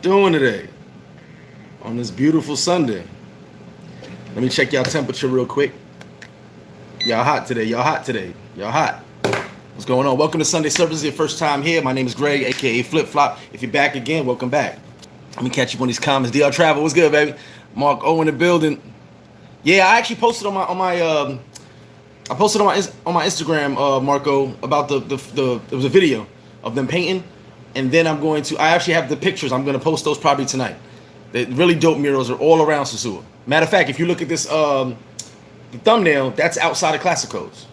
doing today on this beautiful Sunday? Let me check y'all temperature real quick. Y'all hot today. Y'all hot today. Y'all hot. What's going on? Welcome to Sunday Service. Your first time here. My name is Greg, aka Flip Flop. If you're back again, welcome back. Let me catch you on these comments. DR Travel, what's good, baby? Mark O in the building. Yeah, I actually posted on my Instagram, Marco, about the there was a video of them painting, and then I actually have the pictures. I'm gonna post those probably tonight. The really dope murals are all around Sosua. Matter of fact, if you look at this the thumbnail, that's outside of Classic Codes.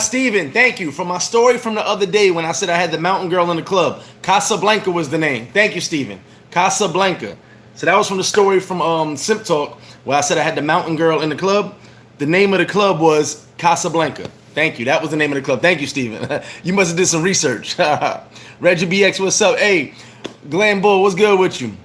Steven, thank you for my story from the other day when I said I had the mountain girl in the club. Casablanca was the name. Thank you, Steven. Casablanca. So that was from the story from Simp Talk where I said I had the mountain girl in the club. The name of the club was Casablanca. Thank you. That was the name of the club. Thank you, Steven. You must have did some research. Reggie BX, what's up? Hey, Glenn Bull, what's good with you?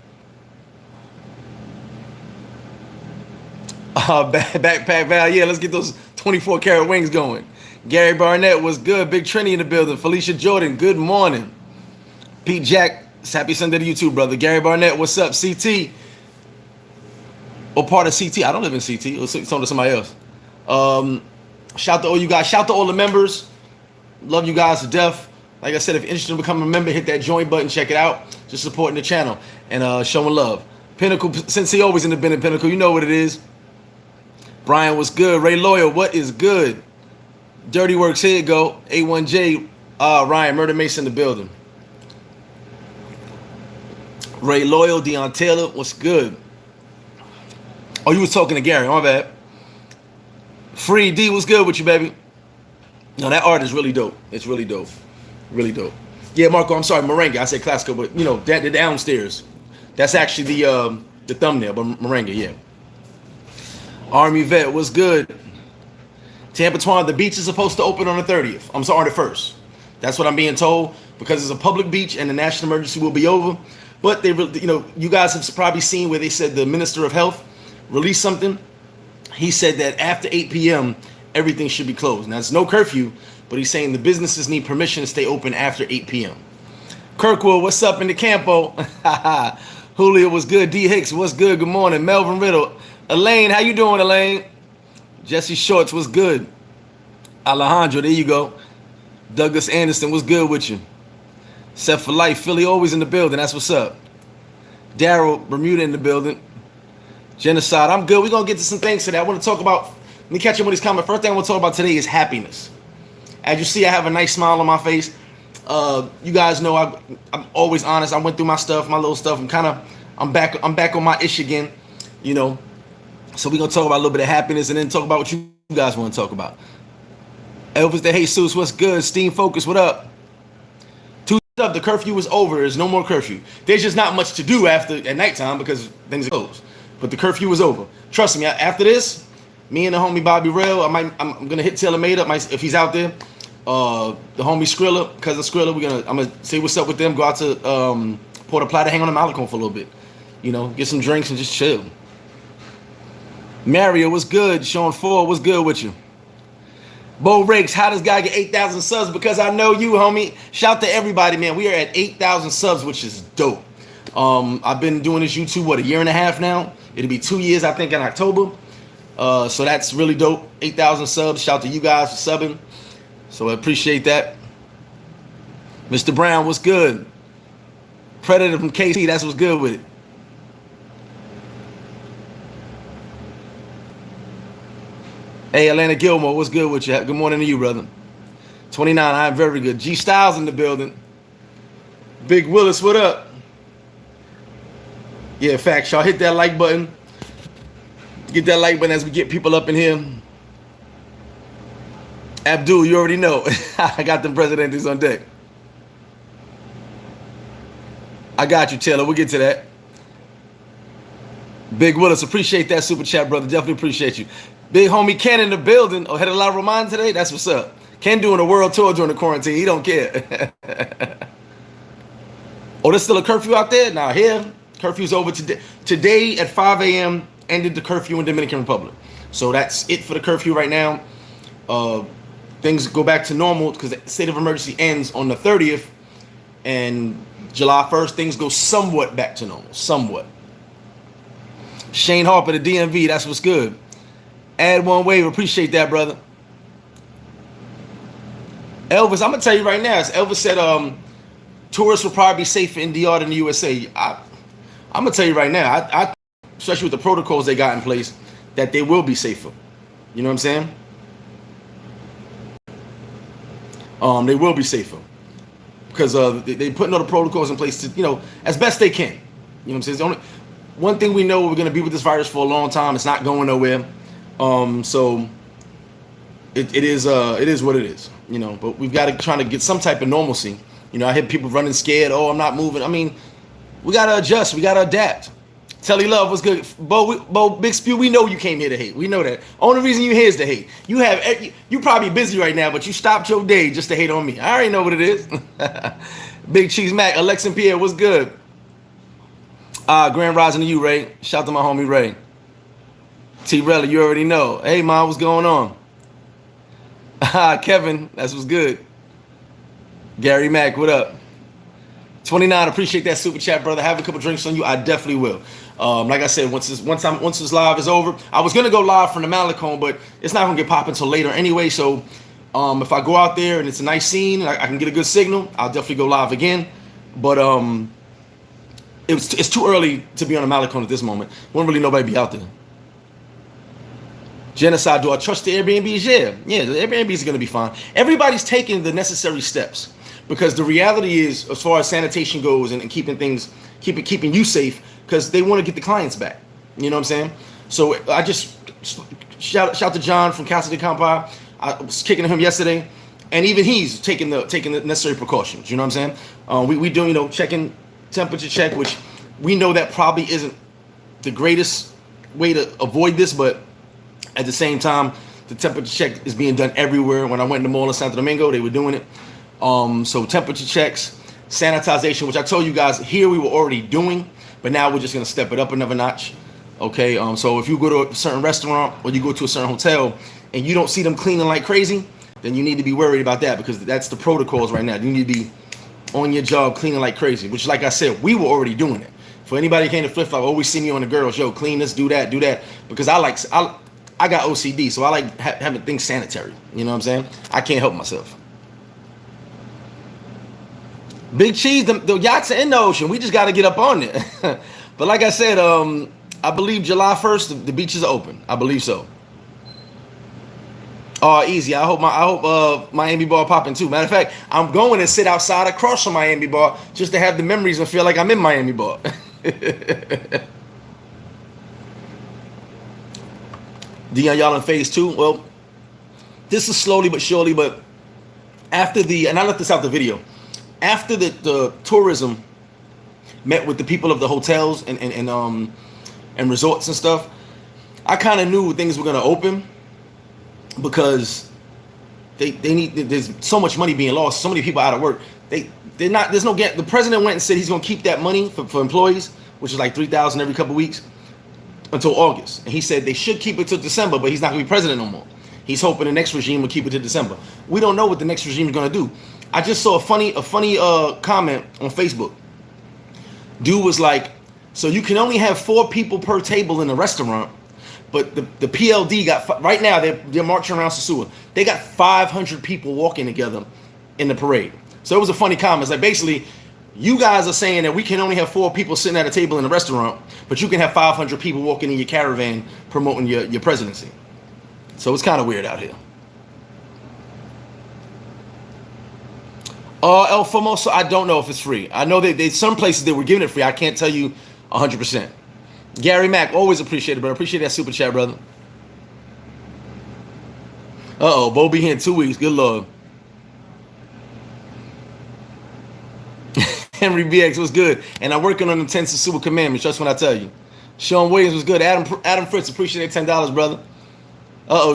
Backpack Val, yeah, let's get those 24 karat wings going. Gary Barnett was good. Big Trini in the building. Felicia Jordan, good morning. Pete Jack, happy Sunday to you too, brother. Gary Barnett, what's up? CT, or part of CT. I don't live in CT. It's on to somebody else. Shout to all you guys. Shout to all the members. Love you guys to death. Like I said, if you're interested in becoming a member, hit that join button. Check it out. Just supporting the channel and showing love. Pinnacle, since he always in the Pinnacle, you know what it is. Brian, what's good? Ray Loyal, what is good? Dirty Works, here you go. A1J, Ryan, Murder Mason in the building. Ray Loyal, Deion Taylor, what's good? Oh, you was talking to Gary, my bad. Free D, what's good with you, baby? No, that art is really dope. It's really dope. Really dope. Yeah, Marco, I'm sorry, Merengue. I said classical, but you know, the downstairs. That's actually the thumbnail, but Merengue, yeah. Army Vet, what's good? Tampa Twan, the beach is supposed to open on the 30th. I'm sorry, the 1st. That's what I'm being told because it's a public beach and the national emergency will be over. But they, you know, you guys have probably seen where they said the Minister of Health released something. He said that after 8 p.m., everything should be closed. Now, it's no curfew, but he's saying the businesses need permission to stay open after 8 p.m. Kirkwood, what's up in the campo? Julio, what's good? D. Hicks, what's good? Good morning. Melvin Riddle. Elaine, how you doing, Elaine? Jesse Shorts, what's good? Alejandro, there you go. Douglas Anderson, what's good with you? Set for Life, Philly always in the building. That's what's up. Daryl, Bermuda in the building. Genocide, I'm good. We're going to get to some things today. I want to talk about, let me catch up with these comments. First thing I want to talk about today is happiness. As you see, I have a nice smile on my face. You guys know I'm always honest. I went through my stuff, my little stuff. I'm back on my ish again, you know. So we're going to talk about a little bit of happiness and then talk about what you guys want to talk about. Elvis the Jesus, what's good? Steam Focus, what up? The curfew is over. There's no more curfew. There's just not much to do at nighttime because things are closed. But the curfew is over. Trust me, after this, me and the homie Bobby Rail, I'm going to hit Taylor Made up if he's out there. The homie Skrilla, because of Skrilla, I'm going to say what's up with them, go out to Port Plata, hang on the Malecon for a little bit. You know, get some drinks and just chill. Mario, what's good? Sean Ford, what's good with you? Bo Rakes, how does guy get 8,000 subs? Because I know you, homie. Shout to everybody, man. We are at 8,000 subs, which is dope. I've been doing this YouTube, a year and a half now? It'll be 2 years, I think, in October. So that's really dope. 8,000 subs. Shout to you guys for subbing. So I appreciate that. Mr. Brown, what's good? Predator from KC, that's what's good with it. Hey, Atlanta Gilmore, what's good with you? Good morning to you, brother. 29, I'm very good. G Styles in the building. Big Willis, what up? Yeah, facts, y'all hit that like button. Get that like button as we get people up in here. Abdul, you already know. I got them presidentes on deck. I got you, Taylor. We'll get to that. Big Willis, appreciate that super chat, brother. Definitely appreciate you. Big homie Ken in the building. Oh, had a lot of Roman today? That's what's up. Ken doing a world tour during the quarantine. He don't care. Oh, there's still a curfew out there? Now here, curfew's over today. Today at 5 a.m. ended the curfew in Dominican Republic. So that's it for the curfew right now. things go back to normal because the state of emergency ends on the 30th, and July 1st, things go somewhat back to normal. Somewhat. Shane Harper, the DMV, that's what's good. Add one wave, appreciate that, brother. Elvis, I'm gonna tell you right now, as Elvis said, tourists will probably be safer in DR than the USA. I'm gonna tell you right now, I especially with the protocols they got in place, that they will be safer. You know what I'm saying? They will be safer because they putting all the protocols in place to, you know, as best they can. You know what I'm saying? It's the only one thing we know, we're gonna be with this virus for a long time. It's not going nowhere. So it is what it is. You know, but we've got to try to get some type of normalcy. You know, I hear people running scared. Oh, I'm not moving. I mean, we got to adjust. We got to adapt. Telly Love was good. Bo, Big Spew, we know you came here to hate. We know that. Only reason you here is to hate. You probably busy right now, but you stopped your day just to hate on me. I already know what it is. Big Cheese Mac, Alex and Pierre, what's good? Grand Rising to you, Ray. Shout out to my homie Ray. T Rella, you already know. Hey, man, what's going on? Kevin, that's what's good. Gary Mack, what up? 29, appreciate that super chat, brother. Have a couple drinks on you. I definitely will. Like I said, once this live is over, I was gonna go live from the Malecon, but it's not gonna get popping until later anyway. So, if I go out there and it's a nice scene, and I can get a good signal, I'll definitely go live again. But it's too early to be on the Malecon at this moment. Won't really nobody be out there. Genocide, do I trust the Airbnbs? Yeah, the Airbnbs are going to be fine. Everybody's taking the necessary steps because the reality is, as far as sanitation goes and keeping things, keeping you safe, because they want to get the clients back. You know what I'm saying? So I just shout to John from Casa de Campa. I was kicking him yesterday, and even he's taking the necessary precautions. You know what I'm saying? We do, you know, checking temperature check, which we know that probably isn't the greatest way to avoid this, but at the same time, the temperature check is being done everywhere. When I went in the mall in Santo Domingo, they were doing it. So temperature checks, sanitization, which I told you guys here we were already doing, but now we're just gonna step it up another notch. Okay, so if you go to a certain restaurant or you go to a certain hotel and you don't see them cleaning like crazy, then you need to be worried about that because that's the protocols right now. You need to be on your job cleaning like crazy, which, like I said, we were already doing it. For anybody who came to Flip Flop, always see me on the girls, yo, clean this, do that, because I got OCD, so I like having things sanitary. You know what I'm saying? I can't help myself. Big Cheese, the yachts are in the ocean. We just got to get up on it. But like I said, I believe July 1st, the beaches are open. I believe so. Oh, easy. I hope Miami Bar popping too. Matter of fact, I'm going to sit outside across from Miami Bar just to have the memories and feel like I'm in Miami Bar. Dion, y'all in phase 2. Well, this is slowly but surely, but after and I left this out the video, after the tourism met with the people of the hotels and resorts and stuff, I kind of knew things were gonna open because there's so much money being lost, so many people out of work. The president went and said he's gonna keep that money for employees, which is like $3,000 every couple of weeks, until August. And he said they should keep it till December, but he's not gonna be president no more. He's hoping the next regime will keep it to December. We don't know what the next regime is gonna do. I just saw a funny comment on Facebook. Dude was like, so you can only have 4 people per table in a restaurant, but the PLD got, right now they're marching around Sosua. They got 500 people walking together in the parade. So it was a funny comment. It's like, basically, you guys are saying that we can only have 4 people sitting at a table in a restaurant, but you can have 500 people walking in your caravan promoting your presidency. So it's kind of weird out here. El Famoso, I don't know if it's free. I know they some places they were giving it free. I can't tell you 100%. Gary Mack, always appreciate it, brother. Appreciate that super chat, brother. Bo be here in 2 weeks. Good lord. Henry BX was good, and I'm working on them 10 Sosua commandments. Trust when I tell you. Sean Williams was good. Adam Fritz, appreciate that $10, brother.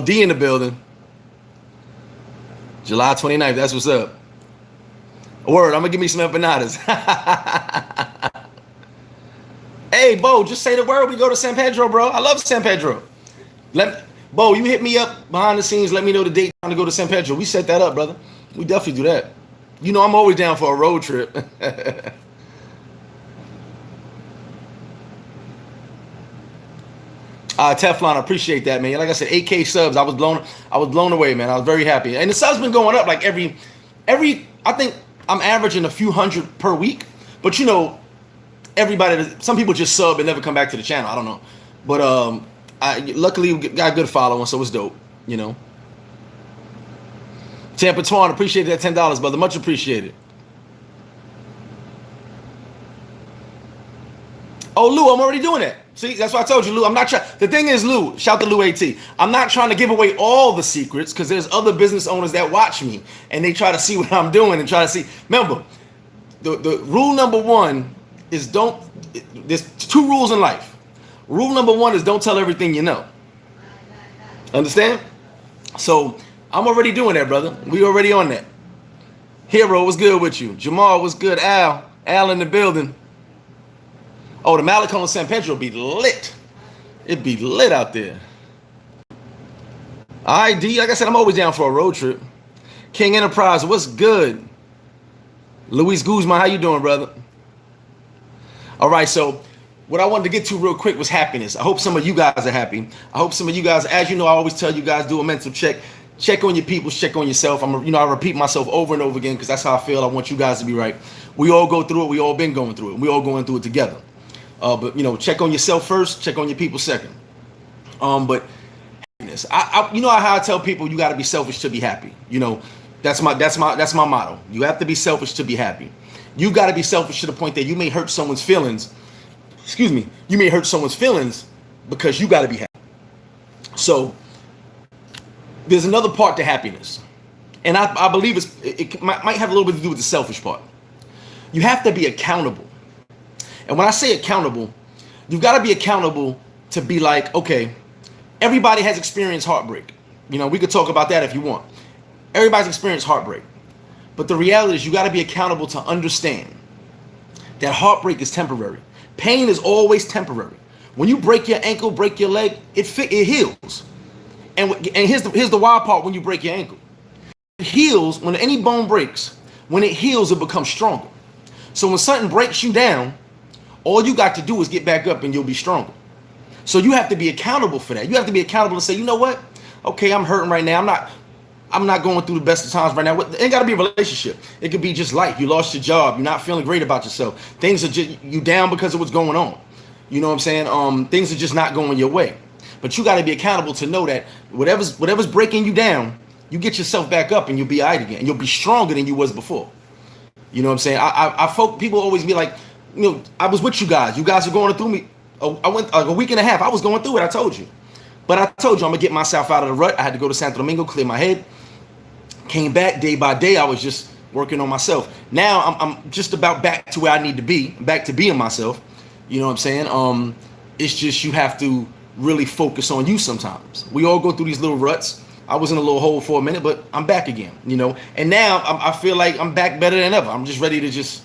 D in the building. July 29th. That's what's up. Word, I'm gonna give me some empanadas. Hey, Bo, just say the word. We go to San Pedro, bro. I love San Pedro. Bo, you hit me up behind the scenes. Let me know the date time to go to San Pedro. We set that up, brother. We definitely do that. You know I'm always down for a road trip. Teflon, I appreciate that, man. Like I said, 8K subs. I was blown away, man. I was very happy. And the subs been going up like every. I think I'm averaging a few hundred per week. But you know, some people just sub and never come back to the channel. I don't know, but I luckily got good following, so it's dope. You know. Tampa Twan, appreciate that $10, brother. Much appreciated. Oh, Lou, I'm already doing that. See, that's why I told you, Lou. I'm not trying. The thing is, Lou, shout to Lou AT. I'm not trying to give away all the secrets because there's other business owners that watch me and they try to see what I'm doing and try to see. Remember, the rule number one is there's two rules in life. Rule number one is don't tell everything you know. Understand? So I'm already doing that, brother. We already on that. Hero, what's good with you? Jamal, what's good? Al in the building. Oh, the Malecon San Pedro be lit. It'd be lit out there. All right, D. Like I said, I'm always down for a road trip. King Enterprise, what's good? Luis Guzman, how you doing, brother? All right, so what I wanted to get to real quick was happiness. I hope some of you guys are happy. I hope some of you guys, as you know, I always tell you guys, do a mental check. Check on your people, check on yourself. I repeat myself over and over again because that's how I feel. I want you guys to be right. We all go through it. We all been going through it. We all going through it together. But you know, check on yourself first. Check on your people second. But happiness. You know how I tell people you got to be selfish to be happy. You know, that's my motto. You have to be selfish to be happy. You got to be selfish to the point that you may hurt someone's feelings. Excuse me. You may hurt someone's feelings because you got to be happy. So there's another part to happiness, and I believe it might have a little bit to do with the selfish part. You have to be accountable. And when I say accountable, you've got to be accountable to be like, okay, everybody has experienced heartbreak. You know, we could talk about that if you want. Everybody's experienced heartbreak. But the reality is you got to be accountable to understand that heartbreak is temporary. Pain is always temporary. When you break your ankle, break your leg, it heals. And here's the wild part when you break your ankle. It heals, when any bone breaks, when it heals, it becomes stronger. So when something breaks you down, all you got to do is get back up and you'll be stronger. So you have to be accountable for that. You have to be accountable to say, you know what? Okay, I'm hurting right now. I'm not going through the best of times right now. It ain't got to be a relationship. It could be just life. You lost your job. You're not feeling great about yourself. Things are just, you down because of what's going on. You know what I'm saying? Things are just not going your way. But you got to be accountable to know that whatever's breaking you down, you get yourself back up and you'll be all right again. And you'll be stronger than you was before. You know what I'm saying? People always be like, you know, I was with you guys. You guys are going through me. I went like a week and a half. I was going through it. I told you. But I told you I'm going to get myself out of the rut. I had to go to Santo Domingo, clear my head. Came back day by day. I was just working on myself. Now I'm just about back to where I need to be. Back to being myself. You know what I'm saying? It's just you have to really focus on you sometimes. We all go through these little ruts. I was in a little hole for a minute, but I'm back again, you know? And now I feel like I'm back better than ever. I'm just ready to just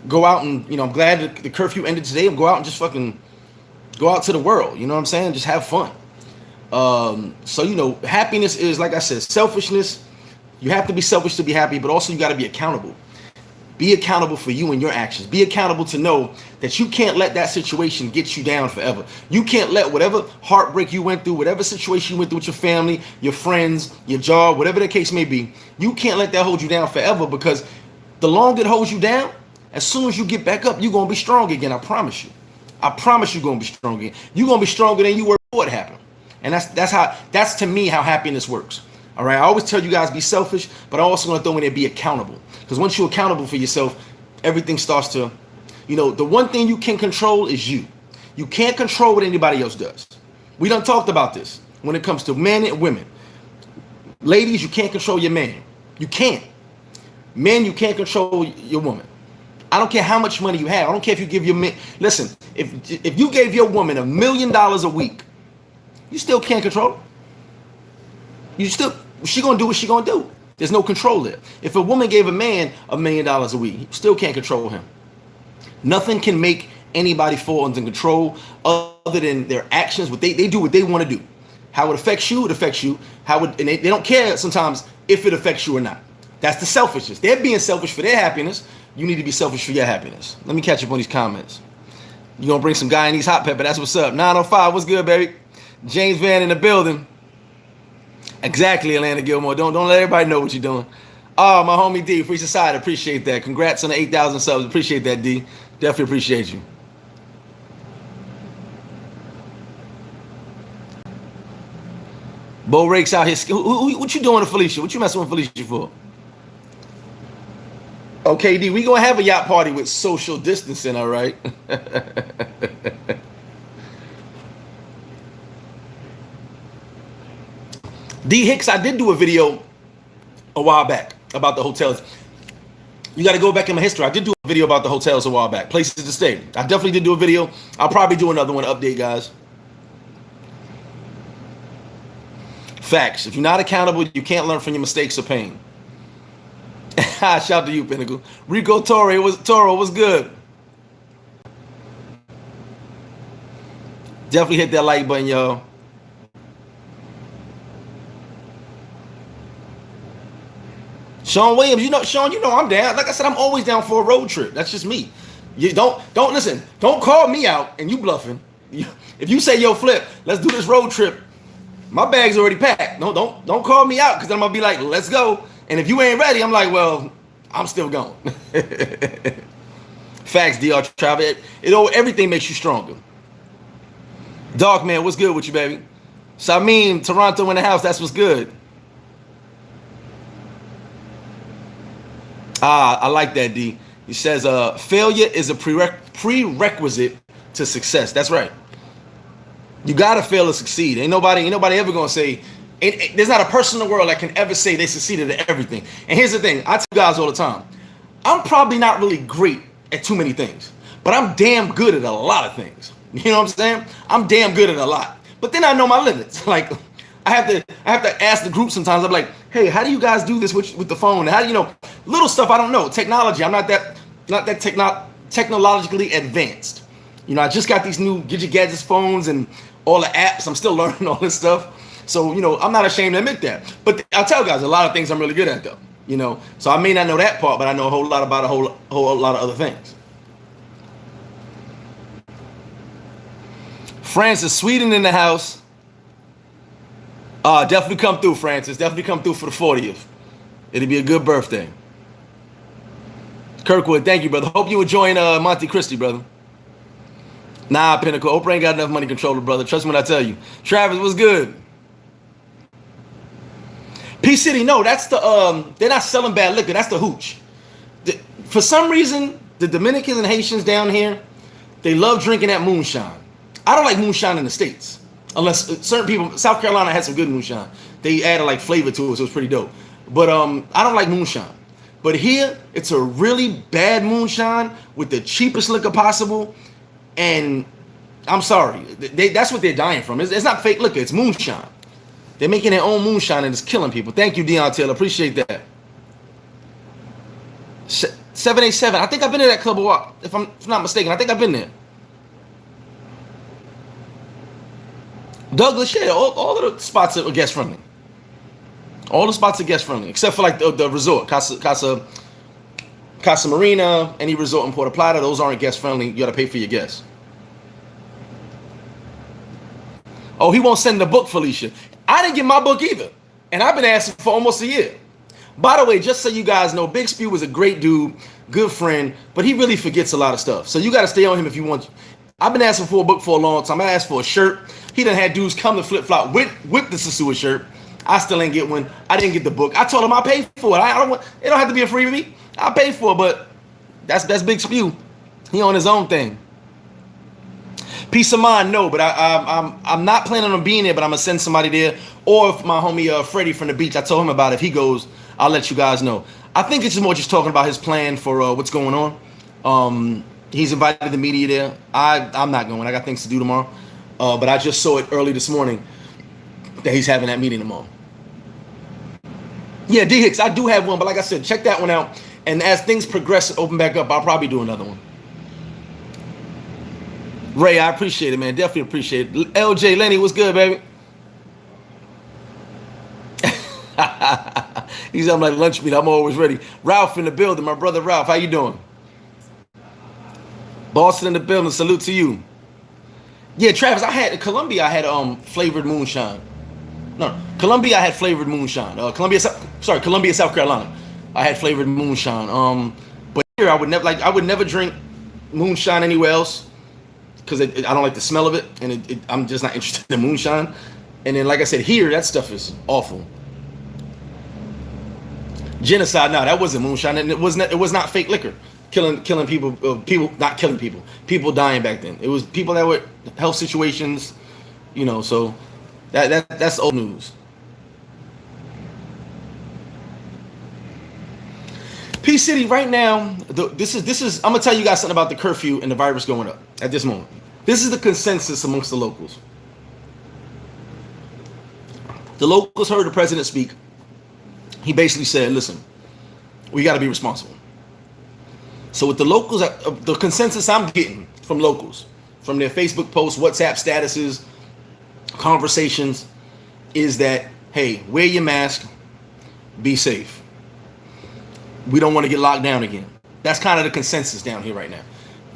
go out and, you know, I'm glad that the curfew ended today and go out and just fucking go out to the world. You know what I'm saying? Just have fun. So, you know, happiness is, like I said, selfishness. You have to be selfish to be happy, but also you got to be accountable. Be accountable for you and your actions. Be accountable to know that you can't let that situation get you down forever. You can't let whatever heartbreak you went through, whatever situation you went through with your family, your friends, your job, whatever the case may be, you can't let that hold you down forever, because the longer it holds you down, as soon as you get back up, you're going to be strong again. I promise you. I promise you're going to be strong again. You're going to be stronger than you were before it happened. And that's to me how happiness works. All right. I always tell you guys be selfish, but I'm also going to throw in there be accountable. Because once you're accountable for yourself, everything starts to, you know, the one thing you can control is you. You can't control what anybody else does. We done talked about this when it comes to men and women. Ladies, you can't control your man. You can't. Men, you can't control your woman. I don't care how much money you have. I don't care if you give your man. Listen, if you gave your woman $1 million a week, you still can't control her. She gonna do what she gonna do. There's no control there. If a woman gave a man $1 million a week, you still can't control him. Nothing can make anybody fall under control other than their actions. What they do what they want to do. How it affects you, it affects you. And they don't care sometimes if it affects you or not. That's the selfishness. They're being selfish for their happiness. You need to be selfish for your happiness. Let me catch up on these comments. You gonna bring some Guyanese hot pepper? That's what's up. 905, what's good, baby? James Van in the building. Exactly, Atlanta Gilmore. Don't let everybody know what you're doing. Oh, my homie D, Free Society, appreciate that. Congrats on the 8,000 subs. Appreciate that, D. Definitely appreciate you. Bo Rakes out here. What you doing to Felicia? What you messing with Felicia for? Okay, D, we gonna have a yacht party with social distancing, all right? D Hicks, I did do a video a while back about the hotels. You got to go back in my history. I did do a video about the hotels a while back, places to stay. I definitely did do a video. I'll probably do another one to update, guys. Facts. If you're not accountable, you can't learn from your mistakes or pain. Shout out to you, Pinnacle. Rico Toro was good. Definitely hit that like button, y'all. Sean Williams, Sean, I'm down. Like I said, I'm always down for a road trip. That's just me. You don't listen. Don't call me out and you bluffing. If you say, yo, Flip, let's do this road trip, my bag's already packed. No, don't call me out because I'm gonna be like, let's go. And if you ain't ready, I'm like, well, I'm still going. Facts, DR Travel. Everything makes you stronger. Dog man, what's good with you, baby? Samim, Toronto in the house. That's what's good. I like that, D. He says, failure is a prerequisite to success. That's right. You gotta fail to succeed. Ain't nobody ever gonna say. There's not a person in the world that can ever say they succeeded at everything. And here's the thing: I tell you guys all the time, I'm probably not really great at too many things, but I'm damn good at a lot of things. You know what I'm saying? I'm damn good at a lot. But then I know my limits. Like I have to ask the group sometimes. I'm like, hey, how do you guys do this with the phone? How do you know little stuff I don't know? Technology. I'm not that technologically advanced. I just got these new gadgets phones and all the apps. I'm still learning all this stuff. So, I'm not ashamed to admit that. But I'll tell guys a lot of things I'm really good at though. So I may not know that part, but I know a whole lot about a whole lot of other things. Francis, Sweden in the house. Definitely come through, Francis. Definitely come through for the 40th. It'll be a good birthday. Kirkwood, thank you, brother. Hope you enjoying Monte Cristi, brother. Nah, Pinnacle. Oprah ain't got enough money controller, brother. Trust me when I tell you. Travis, what's good? P City, no, that's the they're not selling bad liquor. That's the hooch. For some reason, the Dominicans and Haitians down here, they love drinking that moonshine. I don't like moonshine in the States. Unless certain people, South Carolina had some good moonshine. They added like flavor to it, so it was pretty dope. But I don't like moonshine. But here, it's a really bad moonshine with the cheapest liquor possible. And I'm sorry, that's what they're dying from. It's not fake liquor, it's moonshine. They're making their own moonshine and it's killing people. Thank you, Deion Taylor. Appreciate that. 787. I think I've been to that club a while. If I'm not mistaken, I think I've been there. Douglas, yeah, all of the spots are guest friendly. All the spots are guest friendly, except for like the resort, Casa Marina, any resort in Puerto Plata. Those aren't guest friendly. You got to pay for your guests. Oh, he won't send the book, Felicia. I didn't get my book either, and I've been asking for almost a year. By the way, just so you guys know, Big Spew was a great dude, good friend, but he really forgets a lot of stuff. So you got to stay on him if you want. I've been asking for a book for a long time. I asked for a shirt. He done had dudes come to Flip Flop with the Sosua shirt. I still ain't get one. I didn't get the book. I told him I paid for it. It don't have to be a freebie. I paid for it, but that's Big Spew. He on his own thing. Peace of mind, no, but I'm not planning on being there, but I'm gonna send somebody there. Or if my homie Freddie from the beach, I told him about it. If he goes, I'll let you guys know. I think it's more just talking about his plan for what's going on. He's invited the media there. I'm not going. I got things to do tomorrow. But I just saw it early this morning that he's having that meeting tomorrow. Yeah, D Hicks, I do have one, but like I said, check that one out. And as things progress and open back up, I'll probably do another one. Ray, I appreciate it, man. Definitely appreciate it. LJ Lenny, what's good, baby? He's I'm like lunch meat. I'm always ready. Ralph in the building. My brother Ralph. How you doing? Boston in the building. Salute to you. Yeah, Travis. I had Columbia. I had flavored moonshine. No, Columbia. I had flavored moonshine. Columbia, South Carolina. I had flavored moonshine. But here I would never drink moonshine anywhere else because I don't like the smell of it, and I'm just not interested in moonshine. And then, like I said, here that stuff is awful. Genocide? No, that wasn't moonshine, and it was not fake liquor. Killing people, not killing people. People dying back then. It was people that were health situations, So that's old news. P City right now. This is. I'm gonna tell you guys something about the curfew and the virus going up at this moment. This is the consensus amongst the locals. The locals heard the president speak. He basically said, "Listen, we got to be responsible." So with the locals, the consensus I'm getting from locals, from their Facebook posts, WhatsApp statuses, conversations, is that, hey, wear your mask, be safe. We don't want to get locked down again. That's kind of the consensus down here right now.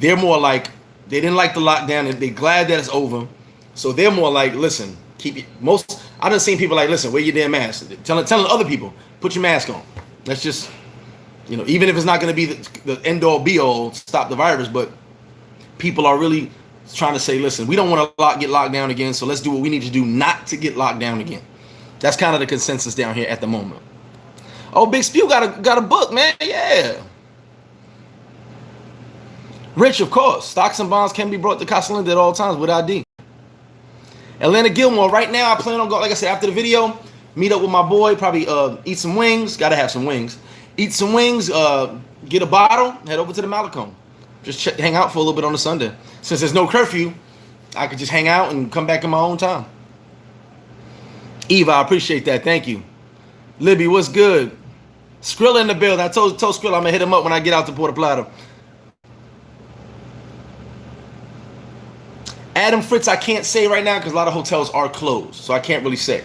They're more like, they didn't like the lockdown and they're glad that it's over. So they're more like, listen, I done seen people like, listen, wear your damn mask. Telling other people, put your mask on. Let's just, even if it's not going to be the end all be all, stop the virus, but people are really trying to say, listen, we don't want to get locked down again, so let's do what we need to do not to get locked down again. That's kind of the consensus down here at the moment. Oh, Big Spew got a book, man. Yeah. Rich, of course. Stocks and bonds can be brought to Casa Linda at all times with ID. Atlanta Gilmore, right now I plan on going, like I said, after the video, meet up with my boy, probably eat some wings. Got to have some wings. Eat some wings, get a bottle, head over to the Malecon. Just hang out for a little bit on a Sunday. Since there's no curfew, I could just hang out and come back in my own time. Eva, I appreciate that. Thank you. Libby, what's good? Skrilla in the building. I told Skrilla I'm going to hit him up when I get out to Puerto Plata. Adam Fritz, I can't say right now because a lot of hotels are closed, so I can't really say.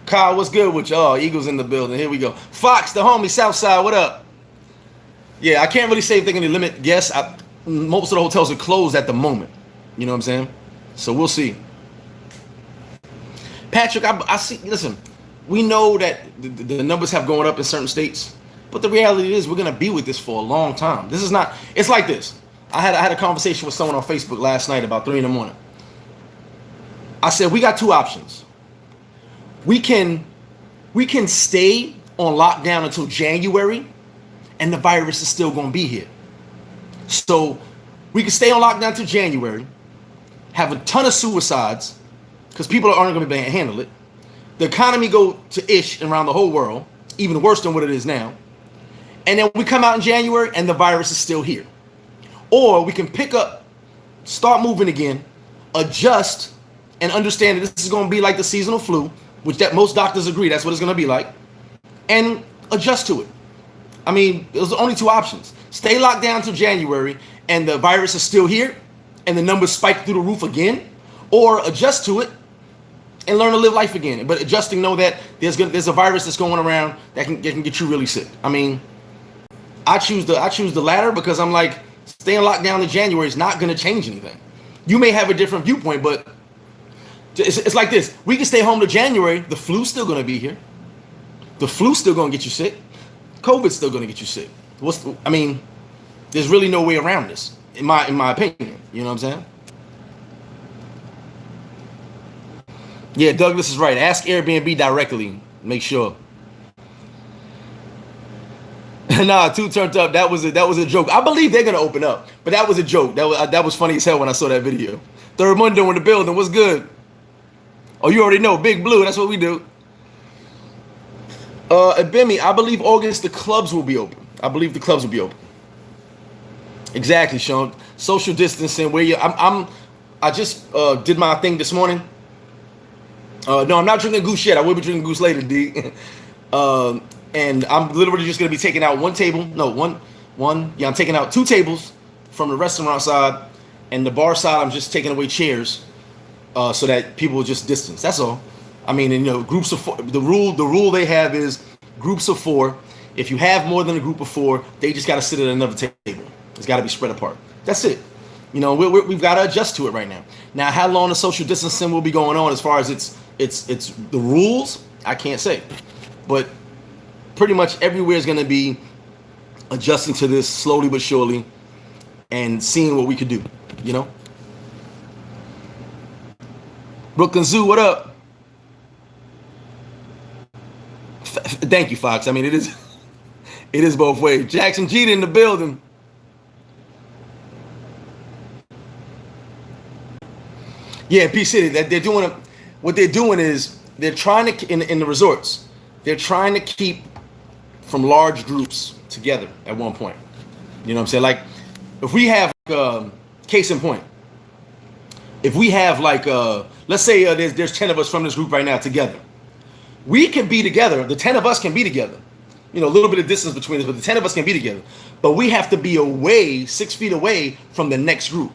Kyle, what's good with you? Oh, Eagles in the building. Here we go. Fox, the homie, Southside, what up? Yeah, I can't really say if they're going to limit guests. Most of the hotels are closed at the moment. You know what I'm saying? So we'll see. Patrick, I see. Listen, we know that the numbers have gone up in certain states, but the reality is we're going to be with this for a long time. This is not. It's like this. I had a conversation with someone on Facebook last night about 3 a.m. I said we got two options. We can stay on lockdown until January, and the virus is still going to be here. So we can stay on lockdown until January, have a ton of suicides because people aren't going to be able to handle it. The economy go to ish around the whole world, even worse than what it is now. And then we come out in January and the virus is still here. Or we can pick up, start moving again, adjust, and understand that this is going to be like the seasonal flu, which that most doctors agree that's what it's going to be like, and adjust to it. I mean, there's only two options. Stay locked down until January and the virus is still here and the numbers spike through the roof again, or adjust to it and learn to live life again. But adjusting, know that there's a virus that's going around that can get you really sick. I mean, I choose the latter because I'm like, staying locked down in January is not going to change anything. You may have a different viewpoint, but it's like this. We can stay home to January. The flu's still going to be here. The flu's still going to get you sick. COVID's still going to get you sick. There's really no way around this, in my opinion. You know what I'm saying? Yeah, Douglas is right. Ask Airbnb directly. Make sure. Nah, too turned up. That was a joke. I believe they're gonna open up, but that was a joke. That was funny as hell when I saw that video. Third Mundo in the building. What's good? Oh, you already know. Big Blue. That's what we do. Bimmy, I believe August the clubs will be open. Exactly, Sean. Social distancing. I just did my thing this morning. No, I'm not drinking goose yet. I will be drinking goose later, D. And I'm literally just going to be taking out one table. No, one. Yeah, I'm taking out 2 tables from the restaurant side. And the bar side, I'm just taking away chairs so that people will just distance. That's all. I mean, and, groups of 4. The rule they have is groups of 4. If you have more than a group of 4, they just got to sit at another table. It's got to be spread apart. That's it. You know, we've got to adjust to it right now. Now, how long the social distancing will be going on as far as it's the rules, I can't say. But pretty much everywhere is going to be adjusting to this slowly but surely and seeing what we could do, you know? Brooklyn Zoo, what up? Thank you, Fox. I mean, it is both ways. Jackson Jeter in the building. Yeah, P City. That they're doing. What they're doing is they're trying to in the resorts. They're trying to keep from large groups together at one point. You know what I'm saying? Like, if we have case in point, if we have like let's say there's 10 of us from this group right now together, we can be together. The 10 of us can be together. You know, a little bit of distance between us, but the 10 of us can be together. But we have to be away, 6 feet away from the next group.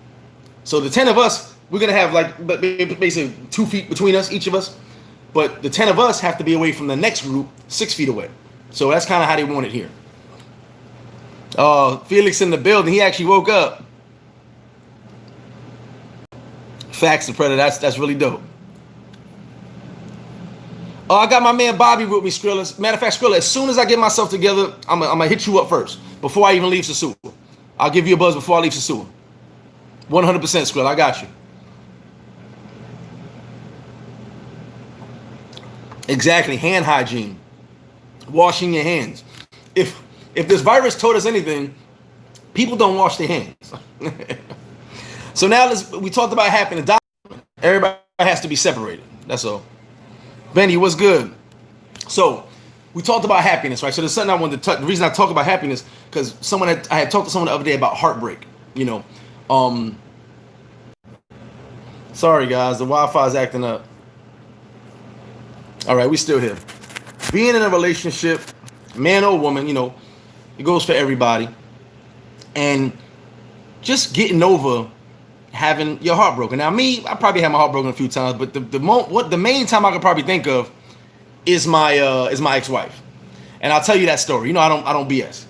So the 10 of us, we're gonna have like basically 2 feet between us, each of us. But the 10 of us have to be away from the next group, 6 feet away. So that's kind of how they want it here. Felix in the building. He actually woke up. Facts and Predator. That's really dope. Oh, I got my man Bobby with me, Skrilla. Matter of fact, Skrilla, as soon as I get myself together, I'm gonna hit you up first before I even leave Sosua. I'll give you a buzz before I leave Sosua. 100% Skrilla. I got you. Exactly. Hand hygiene. Washing your hands. If this virus taught us anything, people don't wash their hands. So now we talked about happiness. Everybody has to be separated. That's all. Benny, what's good? So we talked about happiness, right? So there's something I wanted to touch. The reason I talk about happiness, because I had talked to someone the other day about heartbreak. You know, sorry guys, the Wi-Fi is acting up. All right, we still here. Being in a relationship, man or woman, you know, it goes for everybody. And just getting over having your heart broken. Now, me, I probably had my heart broken a few times, but the main time I could probably think of is my ex-wife. And I'll tell you that story. You know, I don't BS.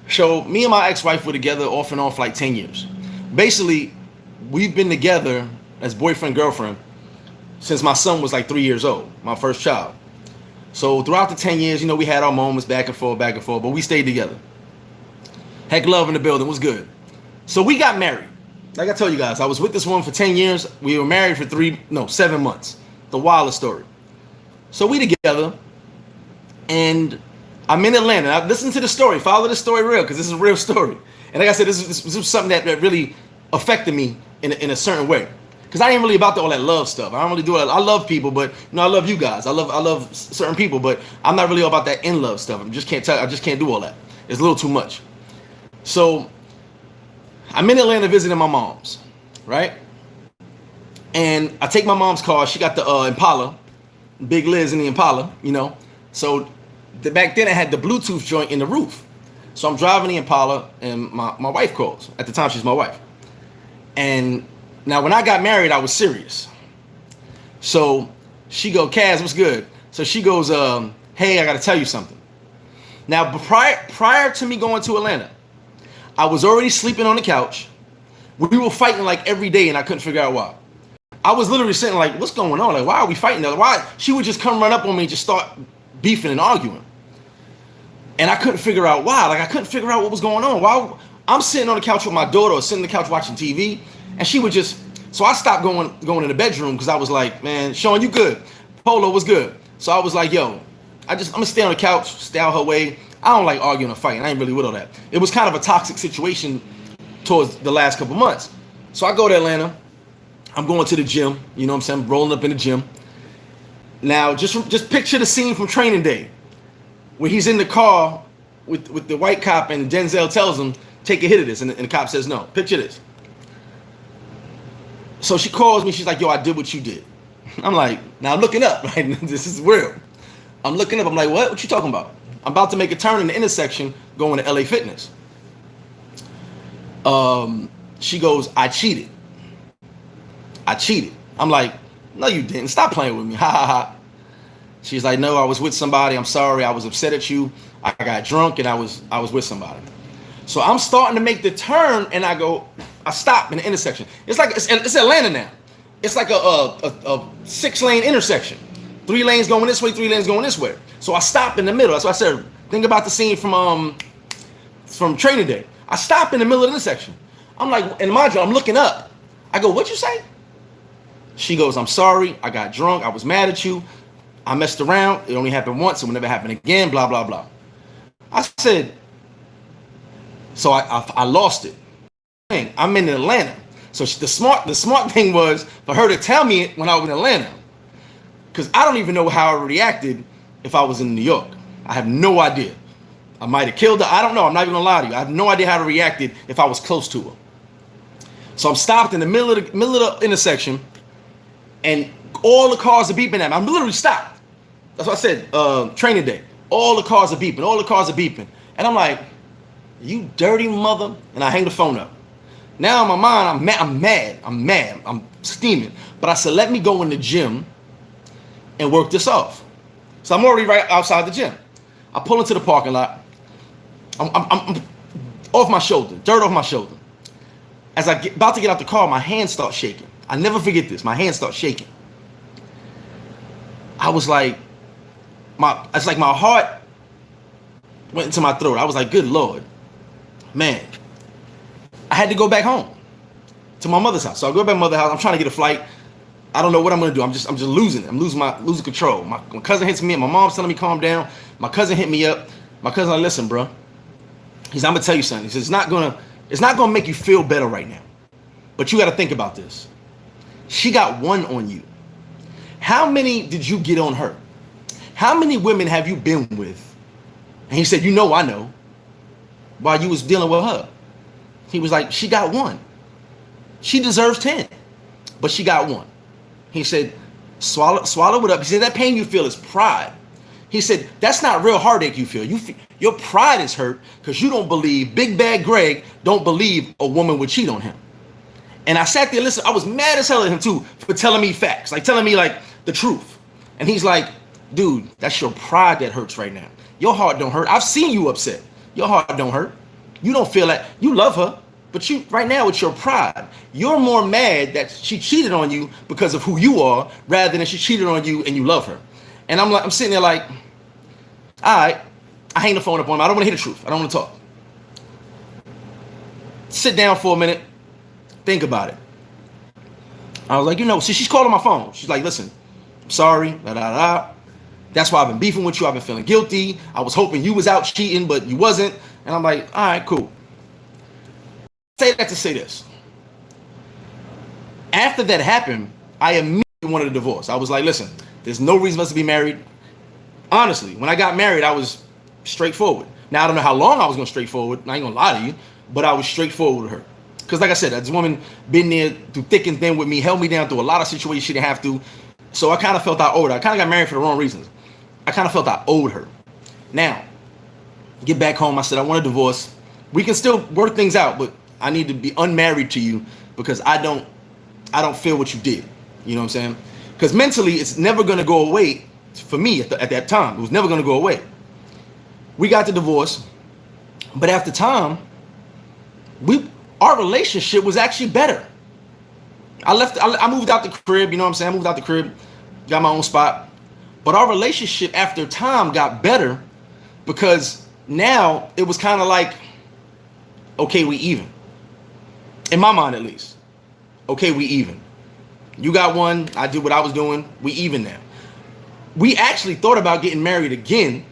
So me and my ex-wife were together off and on for like 10 years. Basically, we've been together as boyfriend, girlfriend since my son was like 3 years old, my first child. So throughout the 10 years, you know, we had our moments back and forth, but we stayed together. Heck, love in the building was good. So we got married. Like I told you guys, I was with this woman for 10 years. We were married for 7 months. The wildest story. So we together, and I'm in Atlanta. Now listen to the story. Follow the story real, because this is a real story. And like I said, this was something that really affected me in a certain way. Because I ain't really about all that love stuff. I don't really do it. I love people, but you know, I love you guys. I love certain people, but I'm not really all about that in love stuff. I just can't do all that. It's a little too much. So I'm in Atlanta visiting my mom's, right? And I take my mom's car. She got the Impala, Big Liz in the Impala, you know. So back then I had the Bluetooth joint in the roof. So I'm driving the Impala, and my wife calls. At the time, she's my wife. And now, when I got married, I was serious. So she go, Kaz, what's good? So she goes, hey, I got to tell you something. Now, prior to me going to Atlanta, I was already sleeping on the couch. We were fighting like every day, and I couldn't figure out why. I was literally sitting like, what's going on? Like, why are we fighting? Why? She would just come run up on me and just start beefing and arguing. And I couldn't figure out why. Like, I couldn't figure out what was going on. Why? I'm sitting on the couch with my daughter, or sitting on the couch watching TV. And she would just, so I stopped going in the bedroom, because I was like, man, Sean, you good? Polo was good. So I was like, yo, I'm gonna stay on the couch, stay out her way. I don't like arguing or fighting. I ain't really with all that. It was kind of a toxic situation towards the last couple months. So I go to Atlanta. I'm going to the gym. You know what I'm saying? I'm rolling up in the gym. Now, just picture the scene from Training Day, where he's in the car with the white cop, and Denzel tells him, take a hit of this. And the cop says no. Picture this. So she calls me. She's like, yo, I did what you did. I'm like, now I'm looking up, right? This is real. I'm looking up. I'm like, what? What you talking about? I'm about to make a turn in the intersection going to LA Fitness. She goes, I cheated. I'm like, no, you didn't. Stop playing with me. Ha, ha, ha. She's like, no, I was with somebody. I'm sorry. I was upset at you. I got drunk and I was with somebody. So I'm starting to make the turn and I stop in the intersection. It's like, it's Atlanta now. It's like a 6-lane intersection. 3 lanes going this way, 3 lanes going this way. So I stop in the middle. That's what I said. Think about the scene from Training Day. I stop in the middle of the intersection. I'm like, and mind you, I'm looking up. I go, what you say? She goes, I'm sorry. I got drunk. I was mad at you. I messed around. It only happened once. It will never happen again. Blah, blah, blah. I said, so I lost it. I'm in Atlanta. So the smart thing was for her to tell me it when I was in Atlanta. Because I don't even know how I reacted if I was in New York. I have no idea. I might have killed her. I don't know. I'm not even gonna lie to you. I have no idea how to reacted if I was close to her. So I'm stopped in the middle of the intersection, and all the cars are beeping at me. I'm literally stopped. That's what I said. Training Day. All the cars are beeping. All the cars are beeping, and I'm like, "You dirty mother!" And I hang the phone up. Now in my mind, I'm mad. I'm steaming. But I said, let me go in the gym and work this off. So I'm already right outside the gym. I pull into the parking lot. I'm off my shoulder, dirt off my shoulder. As I get about to get out the car, my hands start shaking. I never forget this. My hands start shaking. I was like, it's like my heart went into my throat. I was like, good Lord, man. I had to go back home to my mother's house. So I go back to my mother's house. I'm trying to get a flight. I don't know what I'm gonna do. I'm just losing it. I'm losing control. My cousin hits me, and my mom's telling me calm down. My cousin hit me up. My cousin like, listen, bro. He said, I'm gonna tell you something. He says, it's not gonna make you feel better right now. But you gotta think about this. She got one on you. How many did you get on her? How many women have you been with? And he said, I know. While you was dealing with her. He was like, she got one. She deserves 10. But she got one. He said, swallow it up. He said, that pain you feel is pride. He said, that's not real heartache you feel. Your pride is hurt because you don't believe, Big Bad Greg don't believe a woman would cheat on him. And I sat there and listened. I was mad as hell at him too for telling me facts, like telling me like the truth. And he's like, dude, that's your pride that hurts right now. Your heart don't hurt. I've seen you upset. Your heart don't hurt. You don't feel like you love her. But you, right now, it's your pride. You're more mad that she cheated on you because of who you are, rather than she cheated on you and you love her. And I'm sitting there like, all right, I hang the phone up on him. I don't want to hear the truth. I don't want to talk. Sit down for a minute, think about it. I was like, so she's calling my phone. She's like, listen, I'm sorry, That's why I've been beefing with you. I've been feeling guilty. I was hoping you was out cheating, but you wasn't. And I'm like, all right, cool. Say that to say this. After that happened, I immediately wanted a divorce. I was like, listen, there's no reason for us to be married. Honestly, when I got married, I was straightforward. Now, I don't know how long I was going straightforward. I ain't going to lie to you, but I was straightforward with her. Because like I said, this woman been there through thick and thin with me, held me down through a lot of situations she didn't have to. So I kind of felt I owed her. I kind of got married for the wrong reasons. I kind of felt I owed her. Now, get back home. I said, I want a divorce. We can still work things out, but I need to be unmarried to you because I don't feel what you did. You know what I'm saying? Because mentally, it's never going to go away for me at that time. It was never going to go away. We got the divorce, but after time, our relationship was actually better. I moved out the crib, you know what I'm saying? I moved out the crib, got my own spot. But our relationship after time got better because now it was kind of like, okay, we even. In my mind, at least. Okay, we even. You got one, I did what I was doing, we even now. We actually thought about getting married again,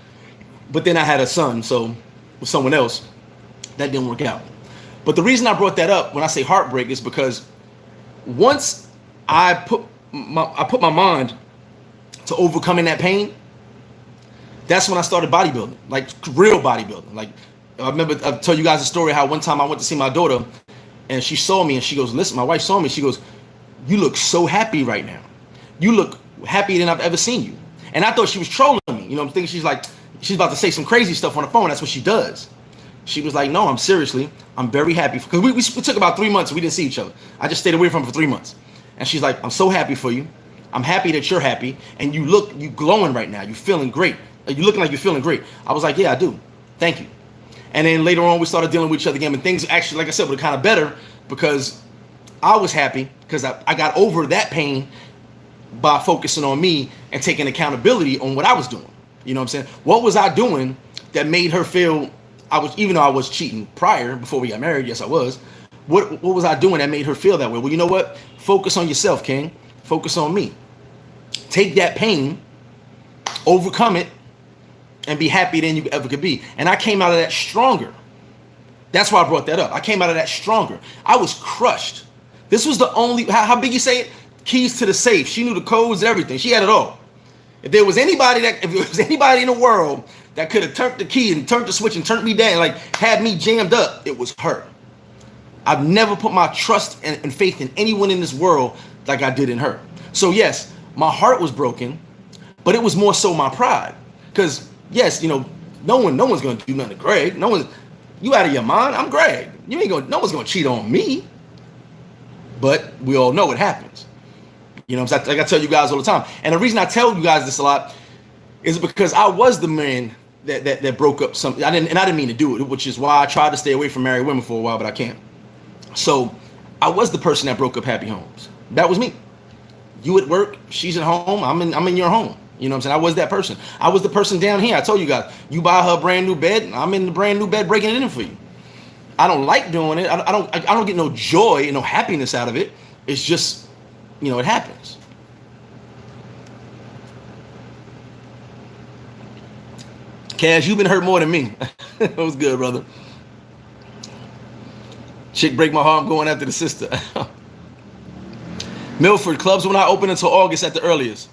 but then I had a son, so with someone else, that didn't work out. But the reason I brought that up when I say heartbreak is because once I put my mind to overcoming that pain, that's when I started bodybuilding, like real bodybuilding. Like I remember I told you guys a story how one time I went to see my daughter and she saw me and she goes, listen, my wife saw me. She goes, you look so happy right now. You look happier than I've ever seen you. And I thought she was trolling me. You know, I'm thinking she's about to say some crazy stuff on the phone. That's what she does. She was like, no, I'm very happy. Because we took about 3 months. We didn't see each other. I just stayed away from her for 3 months. And she's like, I'm so happy for you. I'm happy that you're happy, and you glowing right now. You feeling great. You looking like you're feeling great. I was like, yeah, I do. Thank you. And then later on, we started dealing with each other again, and things actually, like I said, were kind of better because I was happy because I got over that pain by focusing on me and taking accountability on what I was doing. You know what I'm saying? What was I doing that made her feel even though I was cheating prior, before we got married, yes I was. What was I doing that made her feel that way? Well, you know what? Focus on yourself, King. Focus on me. Take that pain, overcome it, and be happier than you ever could be. And I came out of that stronger. That's why I brought that up. I came out of that stronger. I was crushed. This was the only, how big you say it? Keys to the safe. She knew the codes and everything. She had it all. If there was anybody in the world that could have turned the key and turned the switch and turned me down, like had me jammed up, it was her. I've never put my trust and faith in anyone in this world like I did in her. So yes, my heart was broken, but it was more so my pride. Because yes, no one's gonna do nothing to Greg. You out of your mind? I'm Greg. No one's gonna cheat on me. But we all know it happens. Like I tell you guys all the time. And the reason I tell you guys this a lot is because I was the man that broke up something. I didn't mean to do it, which is why I tried to stay away from married women for a while, but I can't. So I was the person that broke up happy homes. That was me. You at work, she's at home, I'm in your home. You know what I'm saying? I was that person. I was the person down here. I told you guys, you buy her a brand new bed, I'm in the brand new bed breaking it in for you. I don't like doing it. I don't get no joy and no happiness out of it. It's just, it happens. Cash, you've been hurt more than me. That was good, brother. Chick break my heart, I'm going after the sister. Milford, clubs will not open until August at the earliest.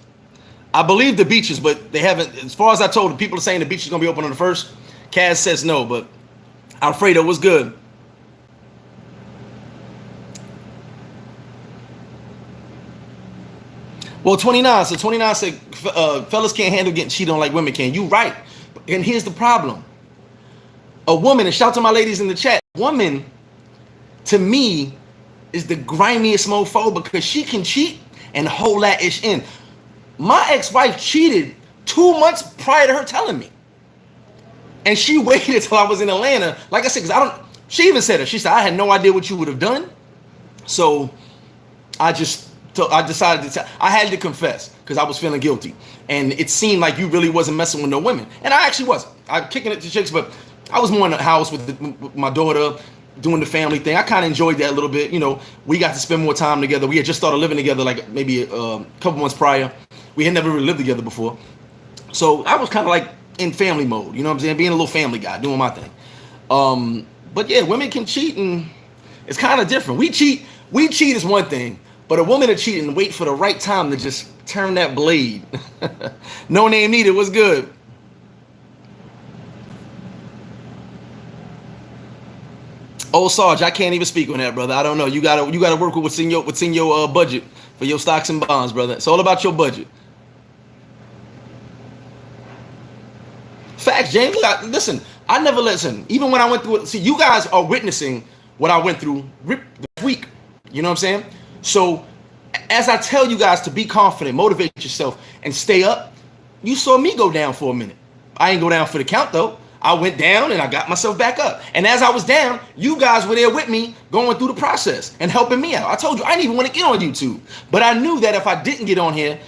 I believe the beaches, but they haven't. As far as I told, people are saying the beach is going to be open on the 1st. Kaz says no, but Alfredo, what's good? Well, 29. So 29 said fellas can't handle getting cheated on like women can. You right. And here's the problem. A woman, and shout to my ladies in the chat, woman, to me, is the grimiest mofo because she can cheat and hold that ish in. My ex-wife cheated 2 months prior to her telling me. And she waited till I was in Atlanta. Like I said, because she even said it. She said, I had no idea what you would have done. So I decided I had to confess because I was feeling guilty. And it seemed like you really wasn't messing with no women. And I actually wasn't. I'm kicking it to chicks, but I was more in the house with my daughter, doing the family thing. I kind of enjoyed that a little bit. We got to spend more time together. We had just started living together like maybe a couple months prior. We had never really lived together before. So I was kind of like in family mode, you know what I'm saying? Being a little family guy, doing my thing. But yeah, women can cheat and it's kind of different. We cheat is one thing, but a woman to cheat and wait for the right time to just turn that blade. No name needed. What's good? Oh, Sarge, I can't even speak on that, brother. I don't know. You gotta work with what's in your budget for your stocks and bonds, brother. It's all about your budget. Facts, James. Listen, I never listen. Even when I went through it, see, you guys are witnessing what I went through this week. You know what I'm saying? So, as I tell you guys to be confident, motivate yourself, and stay up, you saw me go down for a minute. I ain't go down for the count, though. I went down and I got myself back up. And as I was down, you guys were there with me going through the process and helping me out. I told you, I didn't even want to get on YouTube. But I knew that if I didn't get on here,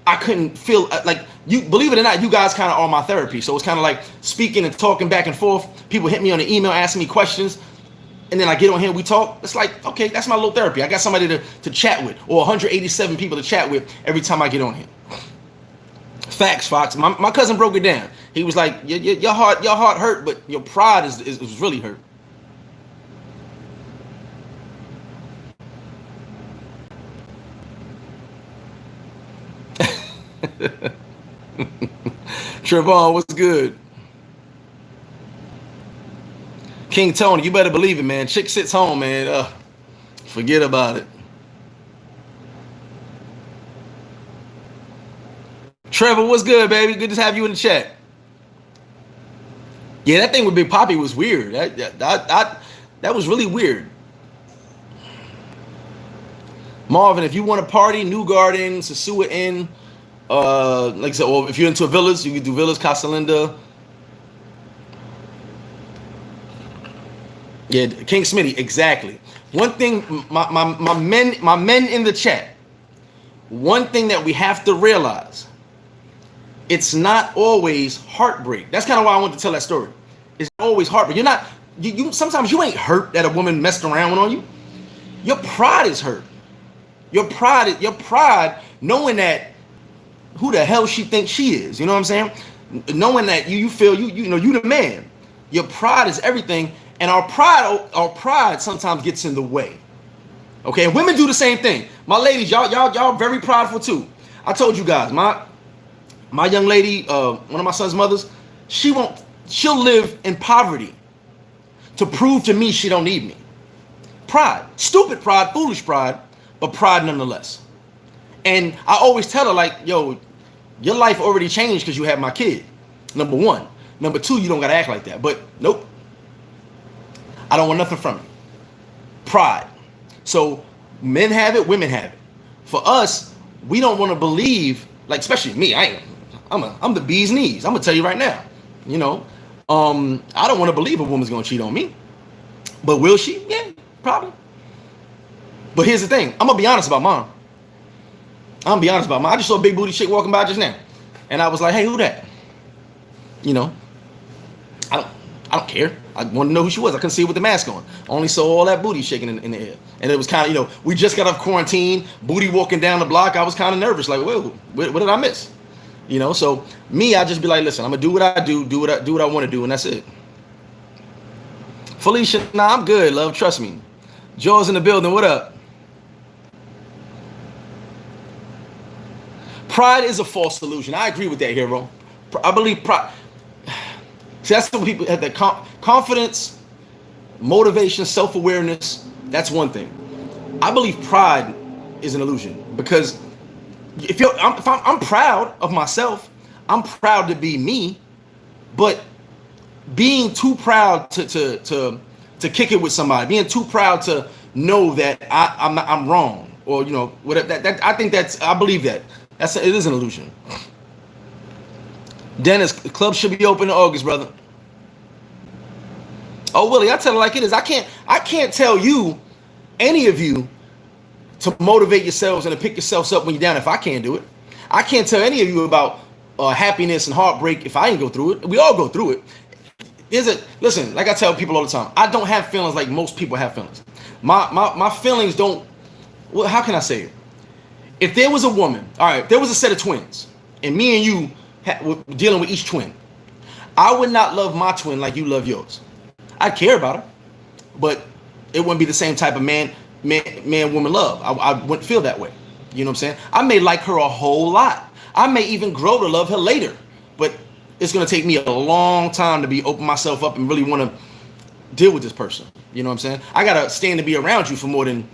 I couldn't feel like you. Believe it or not, you guys kind of are my therapy. So it's kind of like speaking and talking back and forth. People hit me on the email, asking me questions. And then I get on here, we talk. It's like, okay, that's my little therapy. I got somebody to chat with, or 187 people to chat with every time I get on here. Facts, Fox. My cousin broke it down. He was like, your heart hurt, but your pride is really hurt. Trevon, what's good? King Tony, you better believe it, man. Chick sits home, man. Forget about it. Trevor, what's good, baby? Good to have you in the chat. Yeah, that thing with Big Poppy was weird. That was really weird. Marvin, if you want to party, New Garden, Sosua Inn, like I said, or if you're into villas, you can do villas, Casa Linda. Yeah, King Smitty, exactly. One thing, my men in the chat. One thing that we have to realize, it's not always heartbreak. That's kind of why I wanted to tell that story. It's not always heartbreak. You're not. You sometimes you ain't hurt that a woman messed around on you. Your pride is hurt. Your pride, knowing that who the hell she thinks she is. You know what I'm saying? Knowing that you feel you know you the man. Your pride is everything, and our pride sometimes gets in the way. Okay, and women do the same thing. My ladies, y'all very prideful too. I told you guys, my young lady, one of my son's mothers, she'll live in poverty to prove to me she don't need me. Pride, stupid pride, foolish pride, but pride nonetheless. And I always tell her, like, yo, your life already changed because you had my kid. Number one. Number two, you don't gotta act like that. But nope, I don't want nothing from you. Pride. So men have it, women have it. For us, we don't want to believe, like especially me. I'm the bee's knees. I'm gonna tell you right now. You know, I don't want to believe a woman's gonna cheat on me. But will she? Yeah, probably. But here's the thing. I'm gonna be honest about mine. I just saw a big booty chick walking by just now, and I was like, "Hey, who that?" You know, I don't care. I wanted to know who she was. I couldn't see her with the mask on. I only saw all that booty shaking in the air, and it was kind of, you know, we just got off quarantine. Booty walking down the block. I was kind of nervous. Like, whoa, what did I miss? You know, so me, I just be like, listen, I'm gonna do what I do what I want to do, and that's it. Felicia, nah, I'm good, love. Trust me. Joe's in the building. What up? Pride is a false illusion. I agree with that, hero. I believe pride. See, that's what people have, that confidence, motivation, self-awareness. That's one thing. I believe pride is an illusion, because if I'm proud of myself, I'm proud to be me, but being too proud to kick it with somebody, being too proud to know that I'm wrong, or you know whatever. I believe that it is an illusion. Dennis, club should be open in August, brother. Oh, Willie, I tell it like it is. I can't tell you, any of you, to motivate yourselves and to pick yourselves up when you're down if I can't do it. I can't tell any of you about happiness and heartbreak if I ain't go through it. We all go through it. Listen, like I tell people all the time, I don't have feelings like most people have feelings. My feelings don't, well, how can I say it? If there was a woman, all right, if there was a set of twins, and me and you were dealing with each twin, I would not love my twin like you love yours. I care about her, but it wouldn't be the same type of man woman love. I wouldn't feel that way. You know what I'm saying? I may like her a whole lot. I may even grow to love her later, but it's gonna take me a long time to be open myself up and really want to deal with this person. You know what I'm saying? I gotta stand to be around you for more than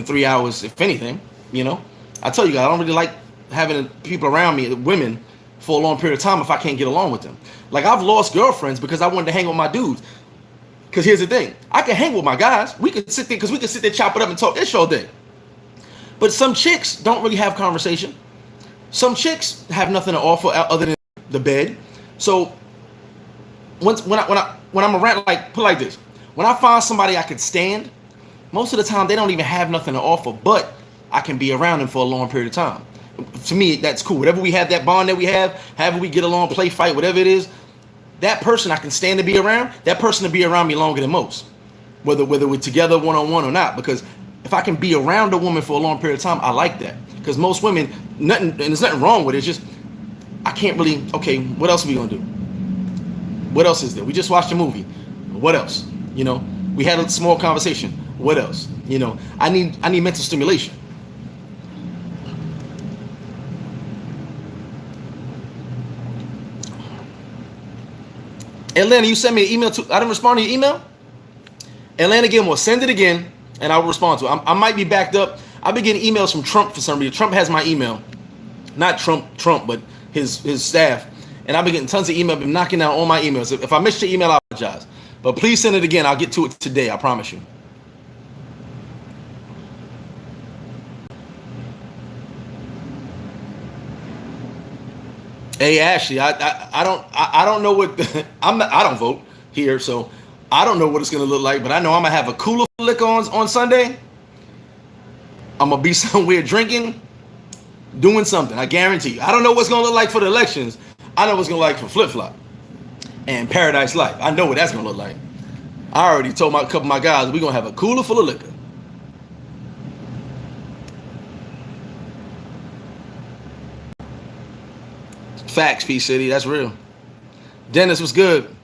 3 hours, if anything. You know, I tell you guys, I don't really like having people around me, women, for a long period of time if I can't get along with them. Like, I've lost girlfriends because I wanted to hang with my dudes. Because here's the thing, I can hang with my guys. We could sit there, chop it up and talk this all day. But some chicks don't really have conversation. Some chicks have nothing to offer other than the bed. So when I'm around, like, put it like this, when I find somebody I could stand, most of the time they don't even have nothing to offer, but I can be around them for a long period of time. To me, that's cool. Whatever we have, that bond that we have, however we get along, play, fight, whatever it is, that person I can stand to be around, that person to be around me longer than most, whether we're together one-on-one or not. Because if I can be around a woman for a long period of time, I like that. Because most women, and there's nothing wrong with it, it's just I can't really, okay, what else are we gonna do? What else is there? We just watched a movie. What else? You know, we had a small conversation. What else? You know, I need mental stimulation. Atlanta, you sent me an email too. I didn't respond to your email. Atlanta Gilmore, send it again, and I'll respond to it. I might be backed up. I've been getting emails from Trump for some reason. Trump has my email, not Trump, but his staff, and I've been getting tons of email. Been knocking down all my emails. If I missed your email, I apologize. But please send it again. I'll get to it today. I promise you. Hey Ashley, I don't know what I don't vote here, so I don't know what it's gonna look like, but I know I'm gonna have a cooler full of liquor on Sunday. I'm gonna be somewhere drinking, doing something. I guarantee you. I don't know what's gonna look like for the elections. I know what's gonna look like for flip flop and Paradise Life. I know what that's gonna look like. I already told my couple of my guys we're gonna have a cooler full of liquor. Facts, P City, that's real. Dennis was good.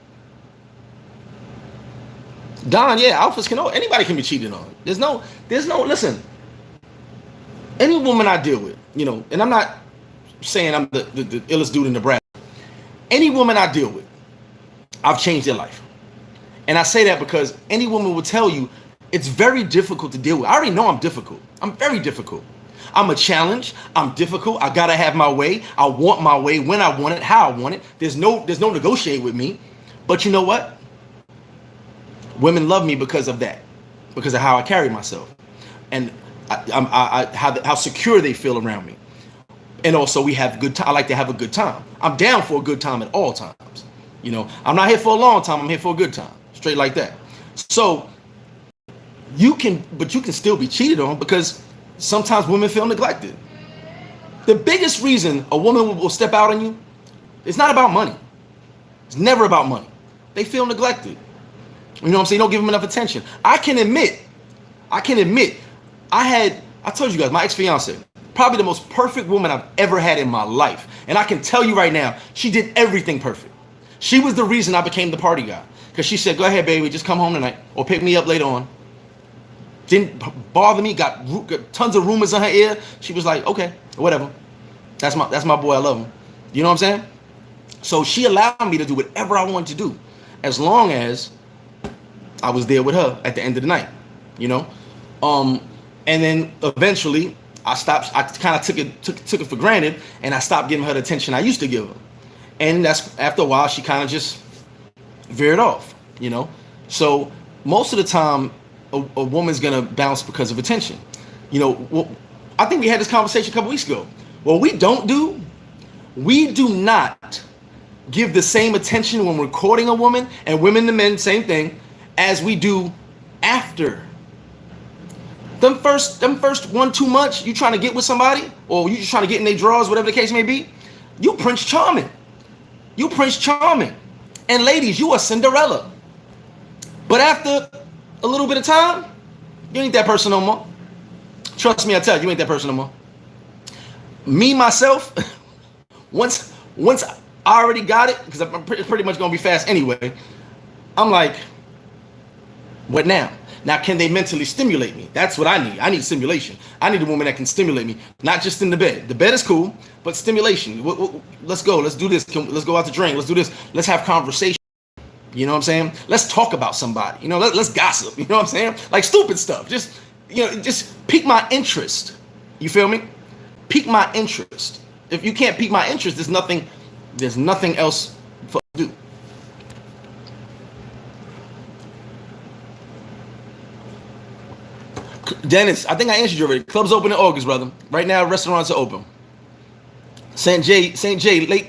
Don, yeah, alphas can anybody can be cheated on. There's no listen. Any woman I deal with, and I'm not saying I'm the illest dude in Nebraska. Any woman I deal with, I've changed their life. And I say that because any woman will tell you it's very difficult to deal with. I already know I'm difficult. I'm very difficult. I'm a challenge. I'm difficult. I gotta have my way. I want my way when I want it, how I want it. There's no negotiate with me. But you know what? Women love me because of that, because of how I carry myself, and how secure they feel around me. And also we have good time. I like to have a good time. I'm down for a good time at all times. I'm not here for a long time. I'm here for a good time. Straight like that. So you can still be cheated on because sometimes women feel neglected. The biggest reason a woman will step out on you, it's not about money. It's never about money. They feel neglected. You know what I'm saying? You don't give them enough attention. I can admit, I told you guys, my ex-fiance, probably the most perfect woman I've ever had in my life. And I can tell you right now, she did everything perfect. She was the reason I became the party guy. Because she said, go ahead, baby, just come home tonight or pick me up later on. Didn't bother me, got tons of rumors in her ear. She was like, okay, whatever. That's my boy, I love him. You know what I'm saying? So she allowed me to do whatever I wanted to do, as long as I was there with her at the end of the night, and then eventually I stopped. I kind of took it for granted, and I stopped giving her the attention I used to give her. And that's after a while she kind of just veered off, So most of the time, a woman's gonna bounce because of attention. I think we had this conversation a couple weeks ago. What we do not give the same attention when we're courting a woman, and women to men, same thing, as we do after. Them first 1-2 months, you trying to get with somebody, or you just trying to get in their drawers, whatever the case may be, you Prince Charming. You Prince Charming. And ladies, you are Cinderella. But after a little bit of time, you ain't that person no more. Trust me, I tell you, you ain't that person no more. Me, myself, once I already got it, because I'm pretty much going to be fast anyway, I'm like, what now? Now, can they mentally stimulate me? That's what I need. I need stimulation. I need a woman that can stimulate me, not just in the bed. The bed is cool, but stimulation. Let's go. Let's do this. Let's go out to drink. Let's do this. Let's have conversation. You know what I'm saying? Let's talk about somebody. Let's gossip. You know what I'm saying? Like stupid stuff. Just pique my interest. You feel me? Pique my interest. If you can't pique my interest, there's nothing else for to do. Dennis, I think I answered you already. Clubs open in August, brother. Right now, restaurants are open. St. J,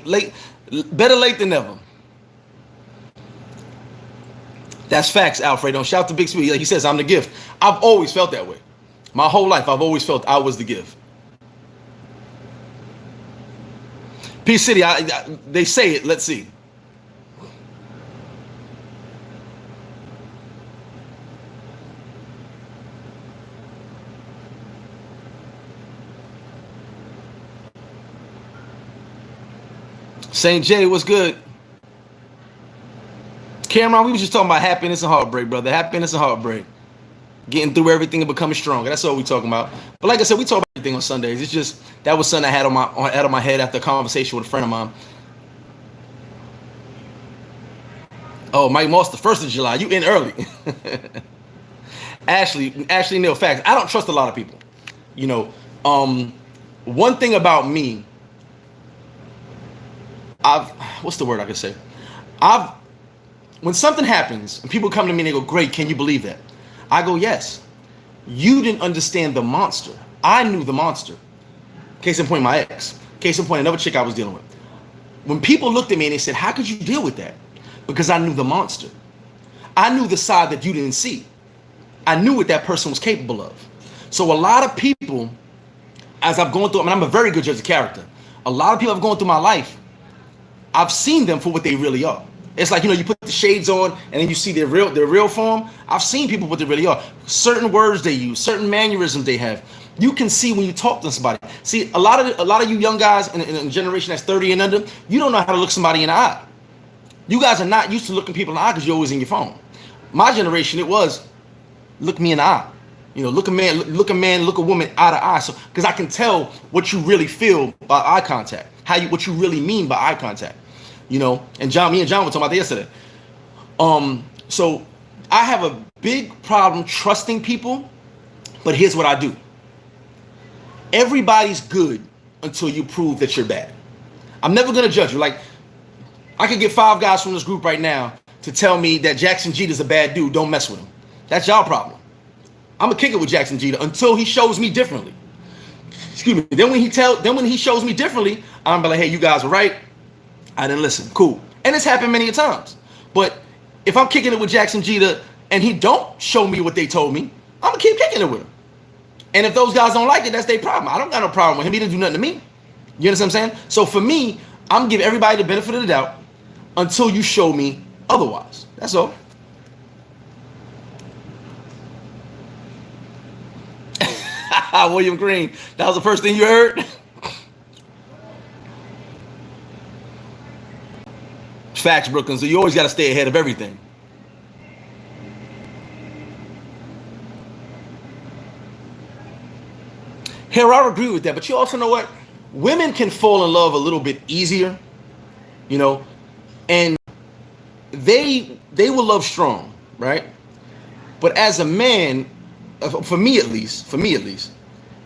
late, better late than never. That's facts, Alfredo. Shout to Big Sweet. Like he says, I'm the gift. I've always felt that way. My whole life, I've always felt I was the gift. P City, they say it. Let's see. St. J, what's good? Cameron, we was just talking about happiness and heartbreak, brother. Happiness and heartbreak. Getting through everything and becoming stronger. That's all we talking about. But like I said, we talk about everything on Sundays. It's just that was something I had on my head after a conversation with a friend of mine. Oh, Mike Moss, the 1st of July. You in early. Ashley Neal, facts. I don't trust a lot of people. One thing about me, what's the word I could say? When something happens and people come to me and they go, great, can you believe that? I go, yes. You didn't understand the monster. I knew the monster. Case in point, my ex. Case in point, another chick I was dealing with. When people looked at me and they said, how could you deal with that? Because I knew the monster. I knew the side that you didn't see. I knew what that person was capable of. So a lot of people, as I've gone through, I mean, I'm a very good judge of character. A lot of people I've gone through my life, I've seen them for what they really are. It's like, you put the shades on and then you see their real form. I've seen people what they really are. Certain words they use, certain mannerisms they have. You can see when you talk to somebody. See, a lot of you young guys in a generation that's 30 and under, you don't know how to look somebody in the eye. You guys are not used to looking people in the eye because you're always in your phone. My generation, it was look me in the eye. Look a woman eye to eye. So, because I can tell what you really feel by eye contact, what you really mean by eye contact. And me and John were talking about that yesterday. So I have a big problem trusting people, but here's what I do. Everybody's good until you prove that you're bad. I'm never gonna judge you. Like, I could get 5 guys from this group right now to tell me that Jackson Jeter's a bad dude. Don't mess with him. That's y'all problem. I'm gonna kick it with Jackson Jeter until he shows me differently. Excuse me. Then when he shows me differently, I'm like, hey, you guys were right. I didn't listen. Cool. And it's happened many times. But if I'm kicking it with Jackson Jeter and he don't show me what they told me, I'm gonna keep kicking it with him. And if those guys don't like it, that's their problem. I don't got no problem with him. He didn't do nothing to me. You understand what I'm saying? So for me, I'm gonna give everybody the benefit of the doubt until you show me otherwise. That's all. William Green, that was the first thing you heard? Facts, Brooklyn. So you always got to stay ahead of everything. Here, I agree with that. But you also know what? Women can fall in love a little bit easier, and they will love strong, right? But as a man, for me at least,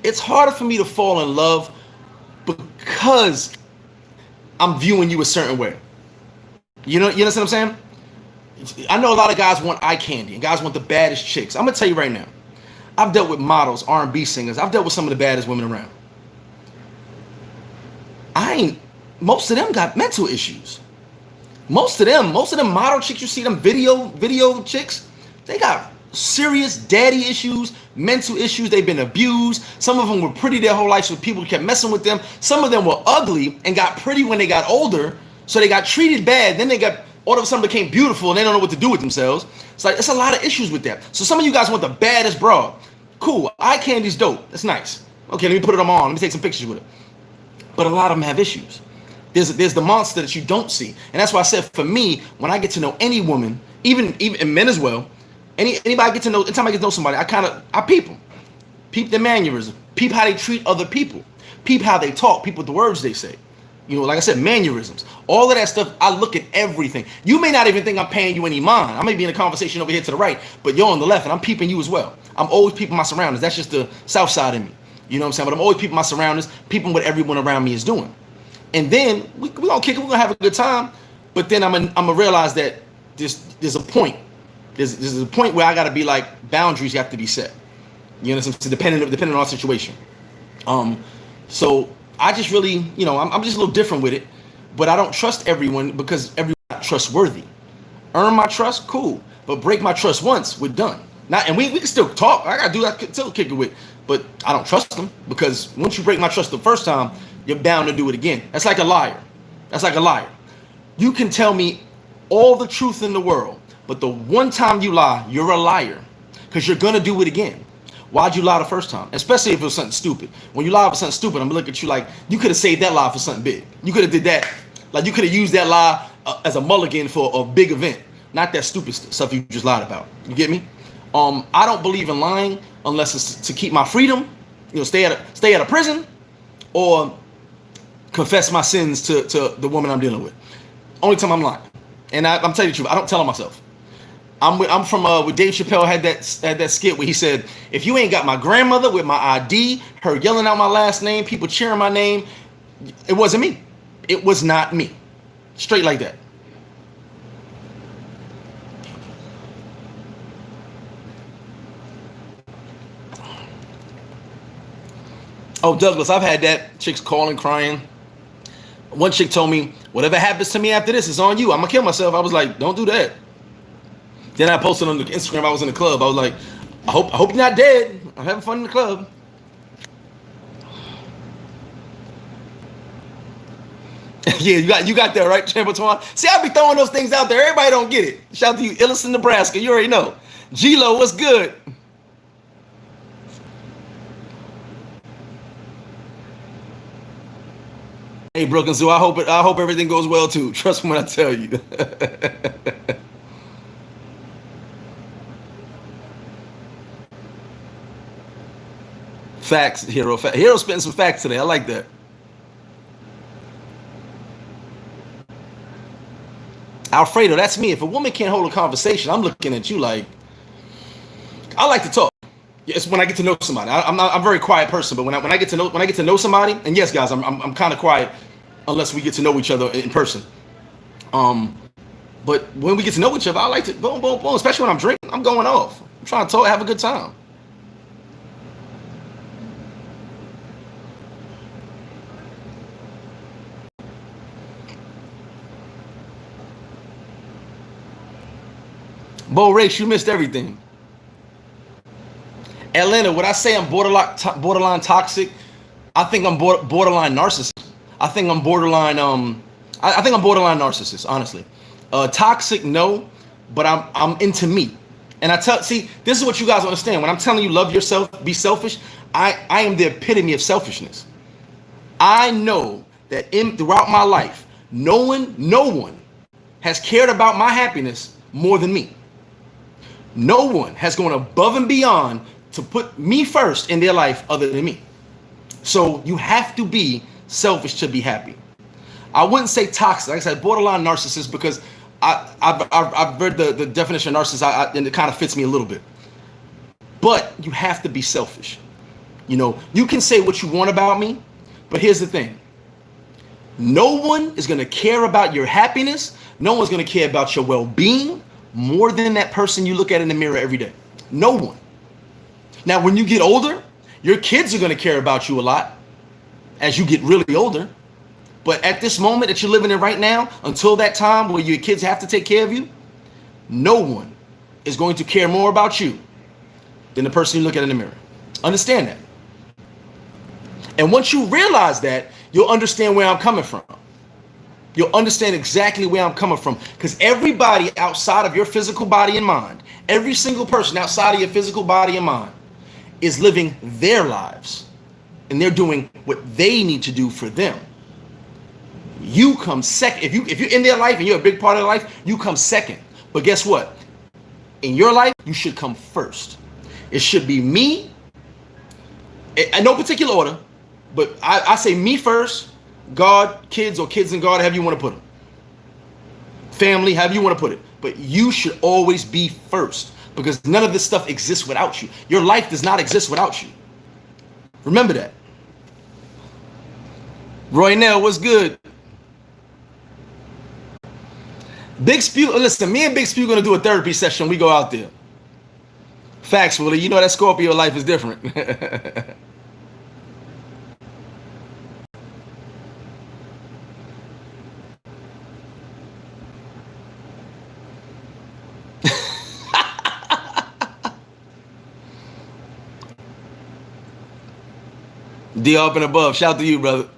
it's harder for me to fall in love because I'm viewing you a certain way. You understand what I'm saying? I know a lot of guys want eye candy and guys want the baddest chicks. I'm gonna tell you right now, I've dealt with models, R&B singers. I've dealt with some of the baddest women around. Most of them got mental issues. Most of them model chicks you see, them video chicks, they got serious daddy issues, mental issues. They've been abused. Some of them were pretty their whole life, so people kept messing with them. Some of them were ugly and got pretty when they got older, so they got treated bad. Then they got all of a sudden became beautiful and they don't know what to do with themselves. It's like, it's a lot of issues with that. So some of you guys want the baddest broad. Cool, eye candy's dope. That's nice. Okay, let me put it on. Let me take some pictures with it. But a lot of them have issues. There's the monster that you don't see, and that's why I said for me, when I get to know any woman, even men as well, anybody I get to know, anytime I get to know somebody, I peep their mannerisms, peep how they treat other people, peep how they talk, peep what the words they say. Like I said, mannerisms, all of that stuff. I look at everything. You may not even think I'm paying you any mind. I may be in a conversation over here to the right, but you're on the left, and I'm peeping you as well. I'm always peeping my surroundings. That's just the south side in me. You know what I'm saying? But I'm always peeping my surroundings, peeping what everyone around me is doing. And then we're gonna kick it, we're gonna have a good time. But then I'm gonna realize that there's a point. There's a point where I gotta be like, boundaries have to be set. You know what I'm saying? Depending on our situation. So I just really, I'm just a little different with it. But I don't trust everyone because everyone's not trustworthy. Earn my trust, cool. But break my trust once, we're done. And we can still talk. I can still kick it with. But I don't trust them because once you break my trust the first time, you're bound to do it again. That's like a liar. You can tell me all the truth in the world, but the one time you lie, you're a liar because you're going to do it again. Why'd you lie the first time? Especially if it was something stupid. When you lie for something stupid, I'm going to look at you like you could have saved that lie for something big. You could have did that. Like you could have used that lie as a mulligan for a big event. Not that stupid stuff you just lied about. You get me? I don't believe in lying unless it's to keep my freedom, stay at a prison, or confess my sins to the woman I'm dealing with. Only time I'm lying, and I'm telling you the truth. I don't tell on myself. I'm from where Dave Chappelle had that skit where he said, if you ain't got my grandmother with my ID, her yelling out my last name, people cheering my name, it wasn't me. It was not me. Straight like that. Oh, Douglas, I've had that. Chicks calling, crying. One chick told me, whatever happens to me after this is on you. I'm gonna kill myself. I was like, don't do that. Then I posted on the Instagram, I was in the club. I was like, I hope you're not dead. I'm having fun in the club. Yeah, you got that right, Chamber Twan. See, I be throwing those things out there. Everybody don't get it. Shout out to you, Illison, Nebraska. You already know. G-Lo, what's good? Hey, Brooklyn Zoo, I hope everything goes well too. Trust me when I tell you. Facts, Hero. Hero spitting some facts today. I like that. Alfredo, that's me. If a woman can't hold a conversation, I'm looking at you like, I like to talk. It's when I get to know somebody. I'm a very quiet person, but when I get to know somebody, and yes, guys, I'm kind of quiet unless we get to know each other in person. But when we get to know each other, I like to boom, boom, boom. Especially when I'm drinking, I'm going off. I'm trying to talk, have a good time. Bo Race, you missed everything. Atlanta, would I say I'm borderline toxic? I think I'm borderline narcissist. I think I'm borderline I think I'm borderline narcissist, honestly. Toxic, no, but I'm into me. And see, this is what you guys understand. When I'm telling you love yourself, be selfish, I am the epitome of selfishness. I know that throughout my life, no one has cared about my happiness more than me. No one has gone above and beyond to put me first in their life other than me. So you have to be selfish to be happy. I wouldn't say toxic. Like I said, borderline narcissist, because I've read the definition of narcissist, and it kind of fits me a little bit. But you have to be selfish. You know, you can say what you want about me, but here's the thing. No one is going to care about your happiness. No one's going to care about your well-being more than that person you look at in the mirror every day. No one. Now, when you get older, your kids are going to care about you a lot as you get really older. But at this moment that you're living in right now, until that time where your kids have to take care of you, no one is going to care more about you than the person you look at in the mirror. Understand that. And once you realize that, you'll understand where I'm coming from. You'll understand exactly where I'm coming from. Because everybody outside of your physical body and mind, every single person outside of your physical body and mind is living their lives. And they're doing what they need to do for them. You come second. If you're in their life and you're a big part of their life, you come second. But guess what? In your life, you should come first. It should be me, in no particular order, but I say me first, God, kids, or kids and God, however you want to put them. Family, however you want to put it. But you should always be first, because none of this stuff exists without you. Your life does not exist without you. Remember that. Roy Nell, what's good? Big Spew, listen, me and Big Spew gonna do a therapy session when we go out there. Facts, Willie. You know that Scorpio life is different. D up and above. Shout out to you, brother.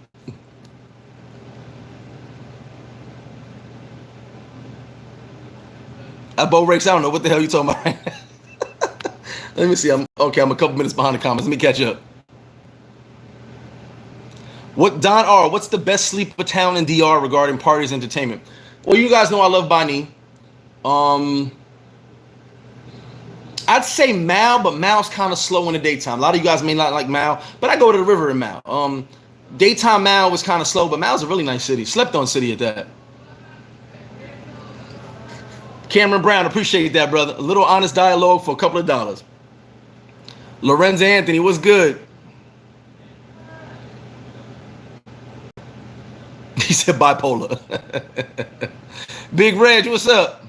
Bo Rakes, I don't know what the hell you talking about right now. Let me see. I'm a couple minutes behind the comments. Let me catch up. What Don R, what's the best sleeper town in DR regarding parties and entertainment? Well, you guys know I love Bonnie. I'd say Mal, but Mal's kind of slow in the daytime. A lot of you guys may not like Mal, but I go to the river in Mal. Daytime Mal was kind of slow, but Mal's a really nice city. Slept on city at that. Cameron Brown, appreciate that, brother. A little honest dialogue for a couple of dollars. Lorenzo Anthony, what's good? He said bipolar. Big Reg, what's up?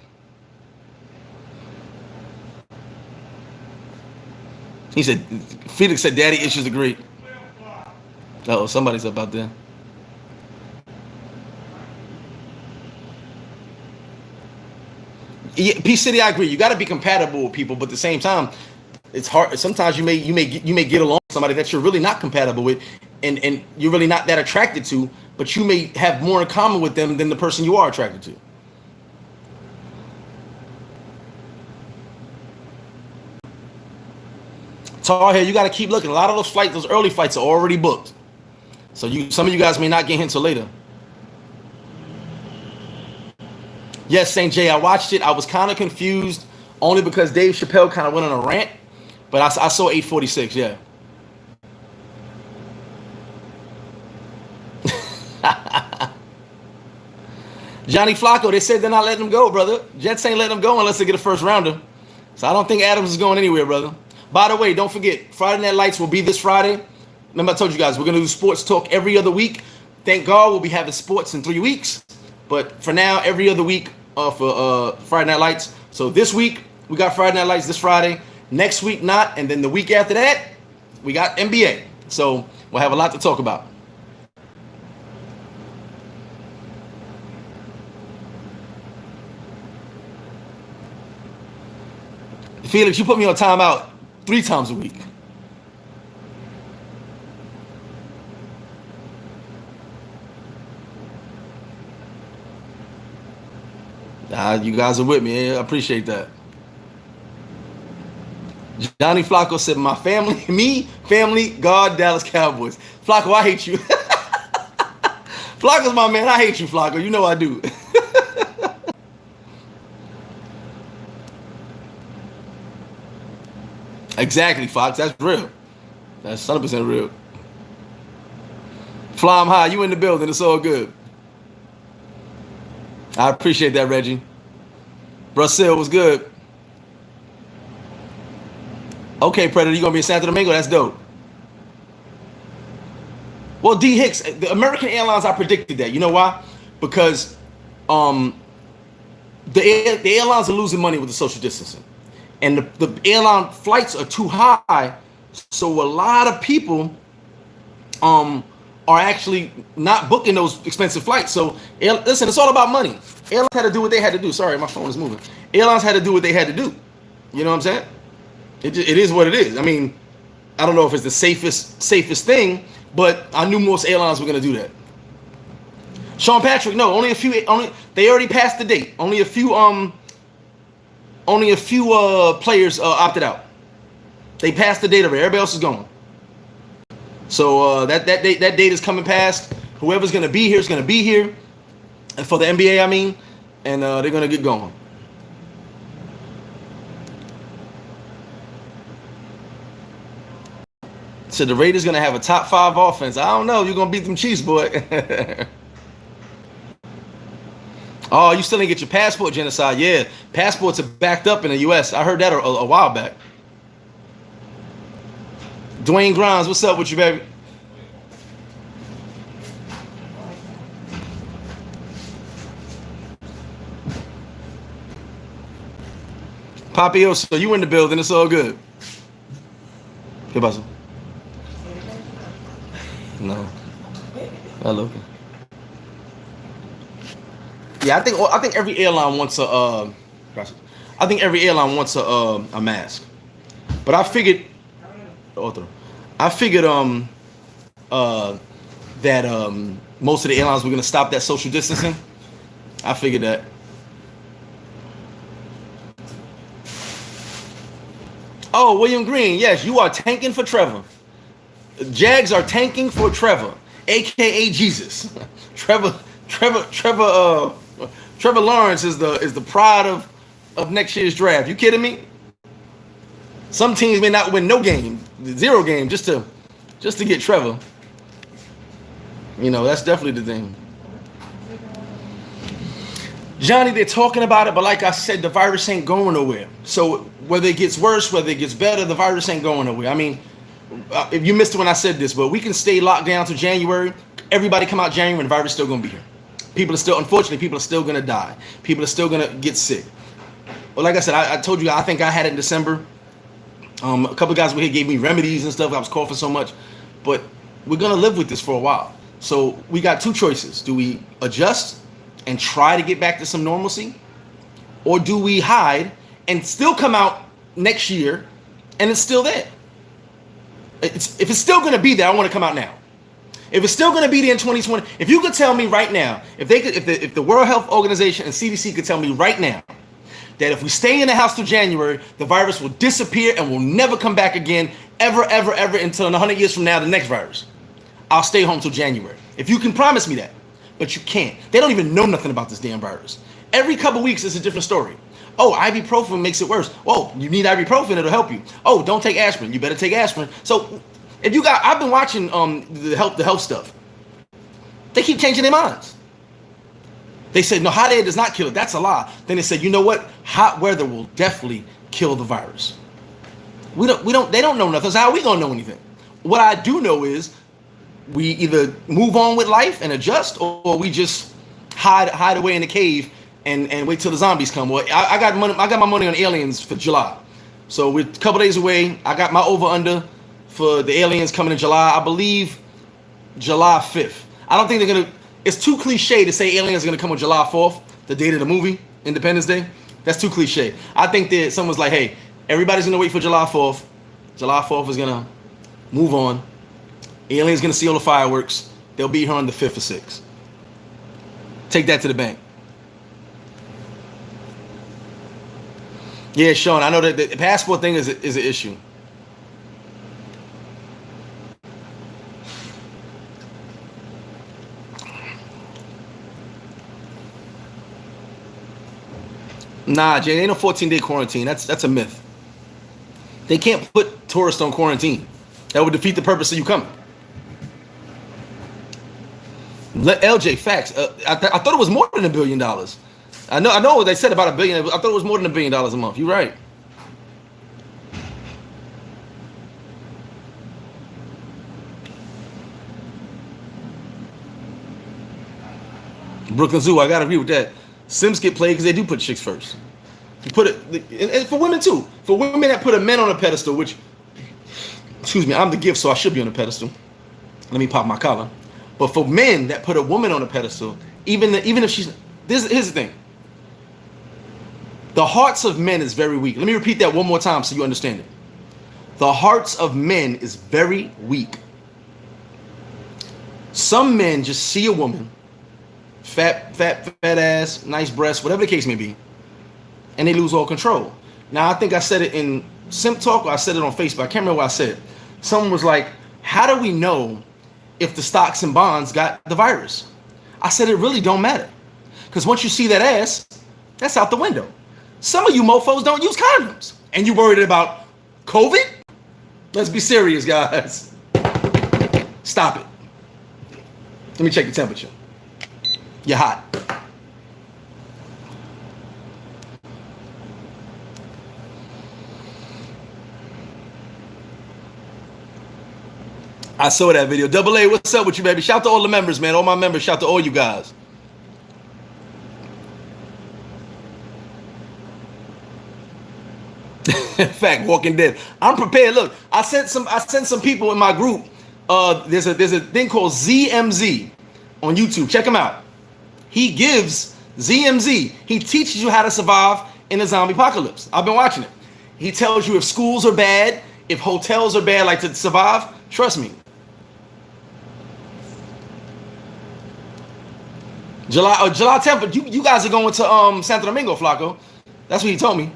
He said, Felix said, daddy issues agree. Uh-oh, somebody's up out there. Yeah, P City, I agree. You got to be compatible with people, but at the same time, it's hard. Sometimes you may get along with somebody that you're really not compatible with, and you're really not that attracted to, but you may have more in common with them than the person you are attracted to. Tar here, you got to keep looking. A lot of those flights, those early flights, are already booked. So some of you guys may not get here until later. Yes, St. J, I watched it. I was kind of confused only because Dave Chappelle kind of went on a rant, but I saw 846. Yeah. Johnny Flacco, they said they're not letting him go, brother. Jets ain't letting him go unless they get a first rounder. So I don't think Adams is going anywhere, brother. By the way, don't forget, Friday Night Lights will be this Friday. Remember I told you guys, we're going to do sports talk every other week. Thank God we'll be having sports in 3 weeks. But for now, every other week for Friday Night Lights. So this week, we got Friday Night Lights this Friday. Next week, not. And then the week after that, we got NBA. So we'll have a lot to talk about. Felix, you put me on timeout 3 times a week. You guys are with me. I appreciate that. Johnny Flacco said, my family, me, family, God, Dallas Cowboys. Flacco, I hate you. Flacco's my man. I hate you, Flacco. You know I do. Exactly, Fox. That's real. That's 100% real. Fly 'em high. You in the building. It's all good. I appreciate that, Reggie. Russell was good. Okay, Predator, you gonna be in Santo Domingo? That's dope. Well, D Hicks, the American Airlines, I predicted that. You know why? Because the airlines are losing money with the social distancing, and the airline flights are too high, so a lot of people are actually not booking those expensive flights. So listen, it's all about money. Airlines had to do what they had to do. Sorry, my phone is moving. Airlines had to do what they had to do. You know what I'm saying? It is what it is. I mean, I don't know if it's the safest thing, but I knew most airlines were going to do that. Sean Patrick, no, they already passed the date. Only a few players opted out. They passed the date already. Everybody else is going. So that date is coming past. Whoever's going to be here is going to be here. And for the NBA, I mean, and they're going to get going. So the Raiders going to have a top 5 offense. I don't know. You're going to beat them Chiefs, boy. Oh, you still didn't get your passport, Genocide. Yeah, passports are backed up in the U.S. I heard that a while back. Dwayne Grimes, what's up with you, baby? Papio, so you in the building. It's all good. ¿Qué pasó? No. Hello. Yeah, I think every airline wants a mask. But I figured that most of the airlines were going to stop that social distancing. I figured that. Oh, William Green, yes, you are tanking for Trevor. Jags are tanking for Trevor, aka Jesus. Trevor Lawrence is the pride of next year's draft. You kidding me? Some teams may not win no game, 0 game, just to get Trevor. You know, that's definitely the thing. Johnny, they're talking about it, but like I said, the virus ain't going nowhere. So whether it gets worse, whether it gets better, the virus ain't going nowhere. I mean, if you missed it when I said this, but we can stay locked down to January. Everybody come out January and the virus is still going to be here. Unfortunately, people are still going to die. People are still going to get sick. But like I said, I told you, I think I had it in December. A couple of guys were here gave me remedies and stuff. I was coughing so much. But we're going to live with this for a while. So we got 2 choices. Do we adjust and try to get back to some normalcy? or do we hide and still come out next year and it's still there? If it's still going to be there, I want to come out now. If it's still going to be there in 2020, if you could tell me right now, if the World Health Organization and CDC could tell me right now that if we stay in the house through January, the virus will disappear and will never come back again, ever, ever, ever, until in 100 years from now, the next virus, I'll stay home till January. If you can promise me that. But you can't. They don't even know nothing about this damn virus. Every couple weeks, it's a different story. Oh, ibuprofen makes it worse. Oh, you need ibuprofen, it'll help you. Oh, don't take aspirin. You better take aspirin. So if you got, I've been watching the health stuff. They keep changing their minds. They said, no, hot air does not kill it. That's a lie. Then they said, you know what? Hot weather will definitely kill the virus. They don't know nothing. So how are we gonna know anything? What I do know is we either move on with life and adjust, or we just hide away in the cave and wait till the zombies come. Well, I got my money on aliens for July. So we're a couple days away. I got my over-under for the aliens coming in July. I believe July 5th. I don't think they're going to... It's too cliche to say aliens are going to come on July 4th, the date of the movie, Independence Day. That's too cliche. I think that someone's like, hey, everybody's going to wait for July 4th. July 4th is going to move on. Aliens going to see all the fireworks. They'll be here on the 5th or 6th. Take that to the bank. Yeah, Sean, I know that the passport thing is an issue. Nah, Jay, ain't no 14-day quarantine. That's a myth. They can't put tourists on quarantine. That would defeat the purpose of you coming. LJ, facts. I thought it was more than $1 billion. I know what they said about $1 billion. I thought it was more than $1 billion a month. You're right. Brooklyn Zoo, I gotta agree with that. Sims get played because they do put chicks first. You put it, and for women too. For women that put a man on a pedestal, which, excuse me, I'm the gift, so I should be on a pedestal. Let me pop my collar. But for men that put a woman on a pedestal, even if she's, here's the thing. The hearts of men is very weak. Let me repeat that one more time so you understand it. The hearts of men is very weak. Some men just see a woman, fat ass, nice breasts, whatever the case may be, and they lose all control. Now, I think I said it in Simp Talk, or I said it on Facebook. I can't remember what I said. Someone was like, how do we know if the stocks and bonds got the virus? I said, it really don't matter. Because once you see that ass, that's out the window. Some of you mofos don't use condoms. And you worried about COVID? Let's be serious, guys. Stop it. Let me check the temperature. You're hot. I saw that video. Double A, what's up with you, baby? Shout out to all the members, man. All my members. Shout out to all you guys. In fact, Walking Dead. I'm prepared. Look, I sent some people in my group. There's a thing called ZMZ on YouTube. Check him out. He gives ZMZ. He teaches you how to survive in a zombie apocalypse. I've been watching it. He tells you if schools are bad, if hotels are bad, like to survive. Trust me. July 10th. You guys are going to Santo Domingo, Flacco. That's what he told me.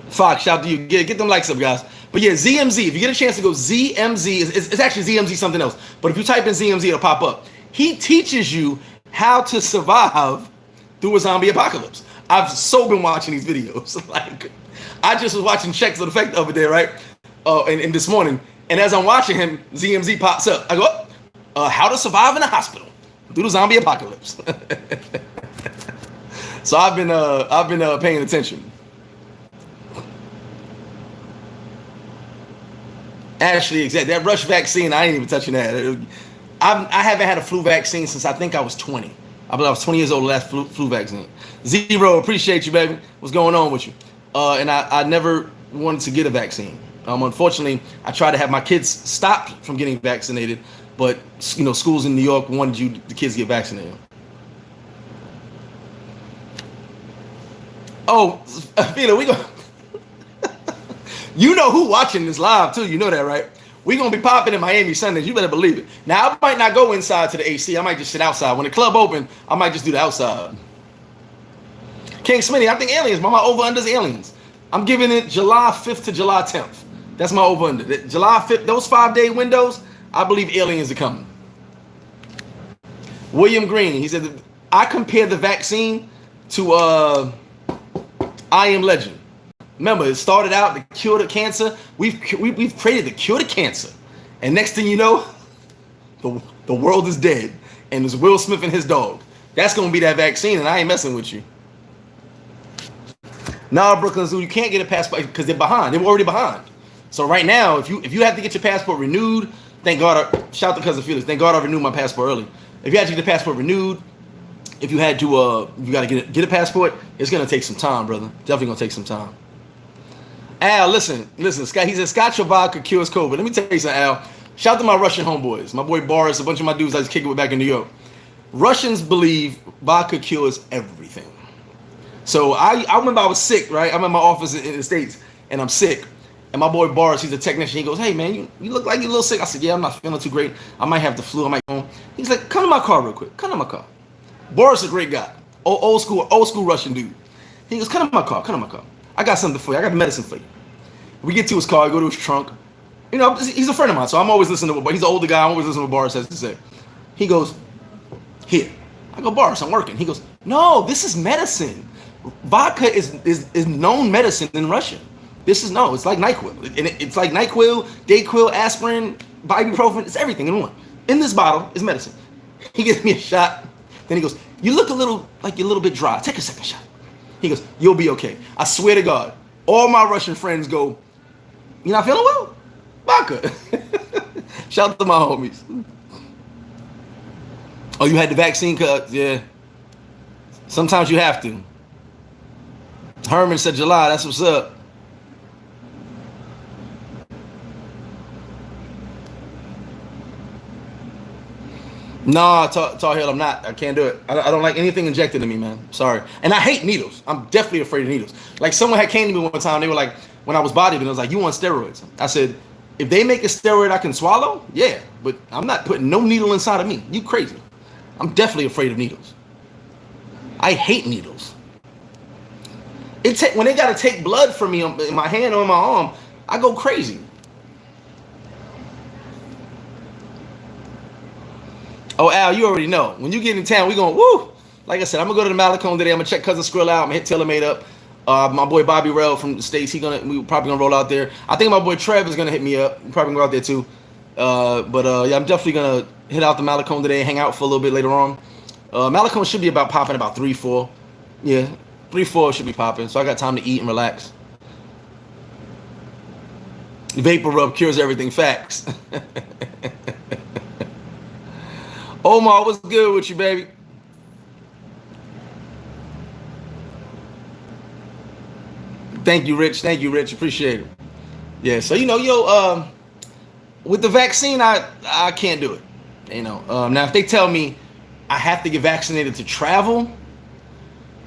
Fox, shout out to you. Get them likes up, guys. But yeah, ZMZ. If you get a chance to go, ZMZ. It's actually ZMZ something else. But if you type in ZMZ, it'll pop up. He teaches you how to survive through a zombie apocalypse. I've so been watching these videos. Like, I just was watching Checks of Effect over there, right? And this morning. And as I'm watching him, ZMZ pops up. I go, how to survive in a hospital through the zombie apocalypse. So I've been paying attention. Actually, exactly. That rush vaccine, I ain't even touching that. I haven't had a flu vaccine since I think I was 20. I believe I was 20 years old, the last flu vaccine. Zero, appreciate you, baby. What's going on with you? And I never wanted to get a vaccine. Unfortunately, I tried to have my kids stop from getting vaccinated, but schools in New York wanted the kids to get vaccinated. Oh, Philo, we go. You know who watching this live too. You know that, right? We gonna be popping in Miami Sundays. You better believe it. Now I might not go inside to the AC. I might just sit outside. When the club open, I might just do the outside. King Smitty, I think aliens. My over unders aliens. I'm giving it July 5th to July 10th. That's my over under. July 5th. Those 5-day windows. I believe aliens are coming. William Green. He said I compare the vaccine to I Am Legend. Remember, it started out the cure to cancer. We've created the cure to cancer, and next thing you know, the world is dead, and it's Will Smith and his dog. That's gonna be that vaccine, and I ain't messing with you. Nah, Brooklyn Zoo, you can't get a passport because they're behind. They're already behind. So right now, if you have to get your passport renewed, thank God. Shout out to cousin Felix. Thank God I renewed my passport early. If you had to get the passport renewed, if you had to, you got to get a passport, it's gonna take some time, brother. Definitely gonna take some time. Al, listen, Scott. He said Scotch or vodka cures COVID. Let me tell you something, Al. Shout out to my Russian homeboys. My boy Boris, a bunch of my dudes I was kicking with back in New York. Russians believe vodka cures everything. So I remember I was sick, right? I'm in my office in the States, and I'm sick. And my boy Boris, he's a technician. He goes, hey, man, you look like you're a little sick. I said, yeah, I'm not feeling too great. I might have the flu. I might go home. He's like, come to my car real quick. Come to my car. Boris is a great guy. Old school Russian dude. He goes, come to my car. Come to my car. I got something for you. I got the medicine for you. We get to his car, I go to his trunk. You know, he's a friend of mine, so I'm always listening to what he's an older guy. I'm always listening to what Boris has to say. He goes, here. I go, Boris, I'm working. He goes, no, this is medicine. Vodka is known medicine in Russia. It's like NyQuil. It's like NyQuil, Dayquil, aspirin, ibuprofen. It's everything in one. In this bottle is medicine. He gives me a shot. Then he goes, you look like you're a little bit dry. Take a second shot. He goes, you'll be okay. I swear to God. All my Russian friends go, you not feeling well? Vodka. Shout out to my homies. Oh, you had the vaccine cut? Yeah. Sometimes you have to. Herman said July. That's what's up. No, Tar Heel, I'm not. I can't do it. I don't like anything injected in me, man. Sorry. And I hate needles. I'm definitely afraid of needles. Like someone had came to me one time. They were like, when I was bodybuilding, I was like, you want steroids? I said, if they make a steroid I can swallow, yeah. But I'm not putting no needle inside of me. You crazy. I'm definitely afraid of needles. I hate needles. When they got to take blood from me in my hand or in my arm, I go crazy. Oh, Al, you already know. When you get in town, we going, woo. Like I said, I'm going to go to the Malecone today. I'm going to check Cousin Skrill out. I'm going to hit TaylorMade up. My boy Bobby Rell from the States, we probably going to roll out there. I think my boy Trev is going to hit me up. We're probably going to go out there too. Yeah, I'm definitely going to hit out the Malecone today, hang out for a little bit later on. Malecone should be popping about 3, 4. Yeah, 3, 4 should be popping. So I got time to eat and relax. Vapor rub cures everything. Facts. Omar, what's good with you, baby? Thank you, Rich. Appreciate it. Yeah, so with the vaccine, I can't do it. Now if they tell me I have to get vaccinated to travel,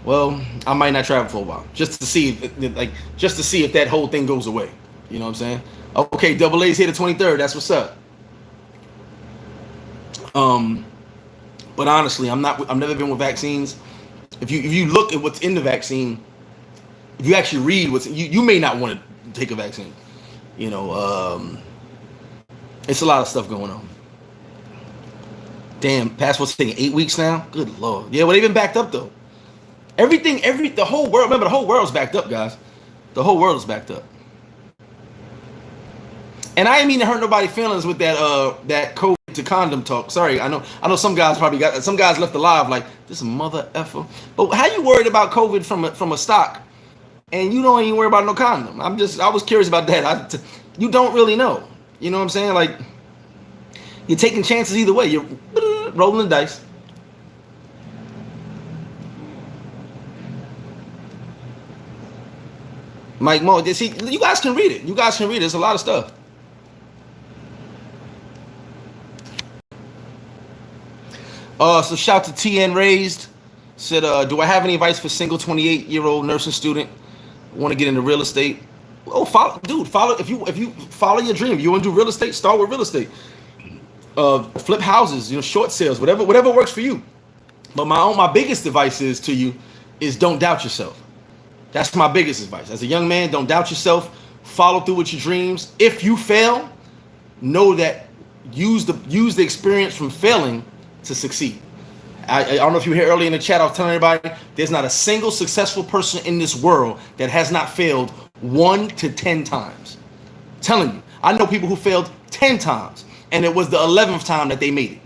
well, I might not travel for a while just to see if that whole thing goes away. You know what I'm saying? Okay, Double A's here the 23rd. That's what's up. But honestly, I've never been with vaccines. If you look at what's in the vaccine, if you actually read you may not want to take a vaccine. It's a lot of stuff going on. Damn, passport's taking 8 weeks now. Good Lord. Yeah, well, they've been backed up though. The whole world. Remember, the whole world's backed up, guys. The whole world is backed up. And I didn't mean to hurt nobody's feelings with that COVID to condom talk. Sorry, I know some guys left alive like this mother effer. But how you worried about COVID from a stock, and you don't even worry about no condom? I was curious about that. You don't really know. You know what I'm saying? Like you're taking chances either way. You're rolling the dice. Mike Mo, you guys can read it. There's a lot of stuff. So shout to TN Raised. Said, do I have any advice for single 28-year-old nursing student want to get into real estate? Oh, follow if you follow your dream. You want to do real estate? Start with real estate. Flip houses, short sales, whatever works for you. But my biggest advice is to you is don't doubt yourself. That's my biggest advice. As a young man, don't doubt yourself. Follow through with your dreams. If you fail, know that use the experience from failing to succeed. I don't know if you were here earlier in the chat. I was telling everybody there's not a single successful person in this world that has not failed 1 to 10 times. I'm telling you, I know people who failed 10 times, and it was the 11th time that they made it.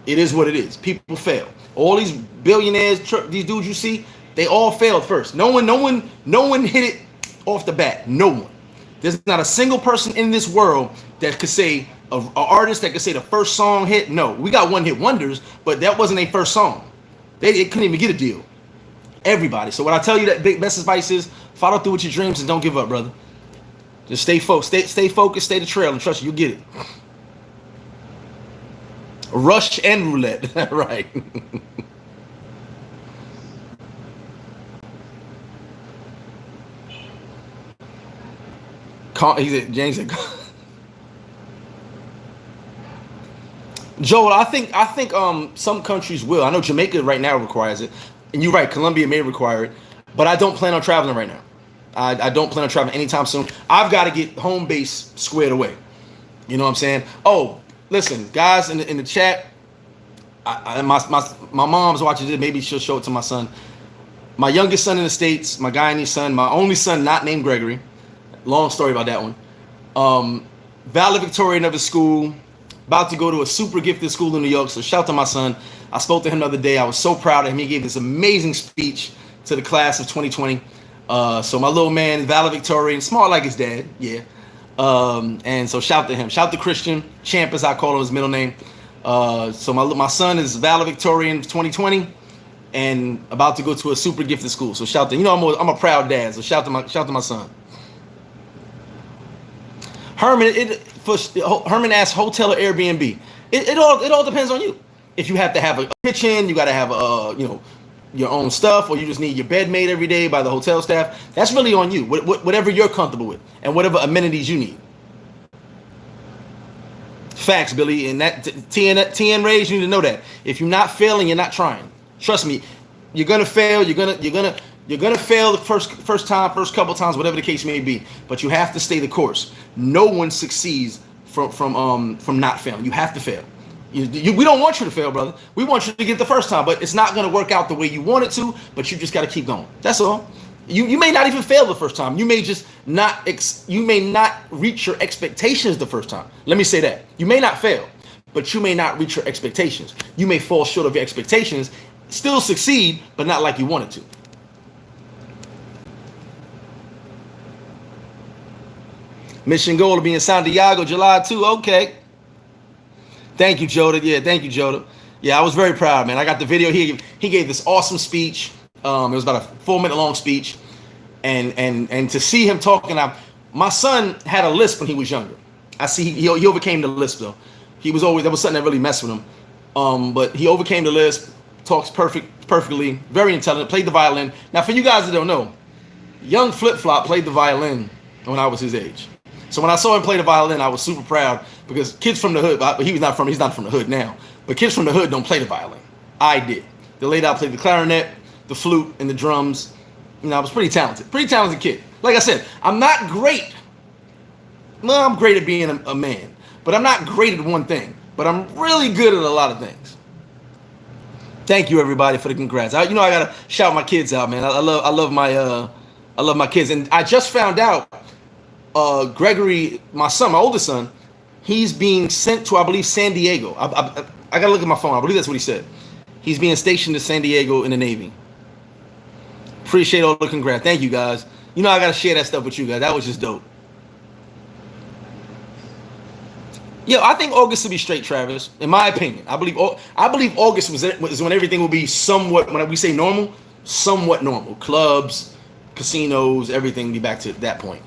It is what it is. People fail. All these billionaires, these dudes you see, they all failed first. No one hit it off the bat. No one. There's not a single person in this world that could say, an artist that could say the first song hit. No, we got one hit wonders, but that wasn't their first song. They couldn't even get a deal. Everybody. So what I tell you, that best advice is follow through with your dreams and don't give up, brother. Just stay focused, stay focused, stay the trail, and trust you, you'll get it. Rush and roulette, right? James said, Joel, I think some countries will. I know Jamaica right now requires it, and you're right. Colombia may require it, but I don't plan on traveling right now. I don't plan on traveling anytime soon. I've got to get home base squared away. You know what I'm saying? Oh, listen, guys in the chat. My mom's watching this. Maybe she'll show it to my son. My youngest son in the States, my Guyanese son, my only son not named Gregory. Long story about that one. Valedictorian of his school, about to go to a super gifted school in New York. So shout out to my son. I spoke to him the other day. I was so proud of him. He gave this amazing speech to the class of 2020. So my little man, valedictorian, smart like his dad, yeah. And so shout to him. Shout to Christian Champ, as I call him, his middle name. So my son is valedictorian 2020 and about to go to a super gifted school. So shout to, I'm a proud dad. So shout to my son. Herman asked hotel or Airbnb. It all depends on you. If you have to have a kitchen, you got to have your own stuff, or you just need your bed made every day by the hotel staff. That's really on you. Whatever you're comfortable with, and whatever amenities you need. Facts, Billy, and that TN Rays, you need to know that if you're not failing, you're not trying. Trust me, you're gonna fail. You're gonna fail the first time, first couple times, whatever the case may be. But you have to stay the course. No one succeeds from not failing. You have to fail. We don't want you to fail, brother. We want you to get the first time, but it's not gonna work out the way you want it to. But you just got to keep going. That's all. You may not even fail the first time. You may just not reach your expectations the first time. Let me say that. You may not fail, but you may not reach your expectations. You may fall short of your expectations, still succeed, but not like you wanted to. Mission goal to be in Santiago, July 2. Okay. Thank you, Joda. Yeah, thank you, Joda. Yeah, I was very proud, man. I got the video. He gave this awesome speech. It was about a 4-minute long speech, and to see him talking, my son had a lisp when he was younger. I see he overcame the lisp though. That was something that really messed with him. But he overcame the lisp, talks perfectly, very intelligent, played the violin. Now, for you guys that don't know, young Flip Flop played the violin when I was his age. So when I saw him play the violin, I was super proud because kids from the hood, he's not from the hood now, but kids from the hood don't play the violin. I did. The lady I played the clarinet, the flute, and the drums. I was pretty talented kid. Like I said, I'm not great. Well, I'm great at being a man, but I'm not great at one thing. But I'm really good at a lot of things. Thank you, everybody, for the congrats. I gotta shout my kids out, man. I love my kids, and I just found out, Gregory, my son, my oldest son, he's being sent to, I believe, San Diego. I gotta look at my phone. I believe that's what he said. He's being stationed to San Diego in the Navy. Appreciate all the congrats. Thank you, guys. I gotta share that stuff with you guys. That was just dope. Yeah, I think August will be straight, Travis. In my opinion, I believe August was when everything will be somewhat. When we say normal, somewhat normal. Clubs, casinos, everything will be back to that point.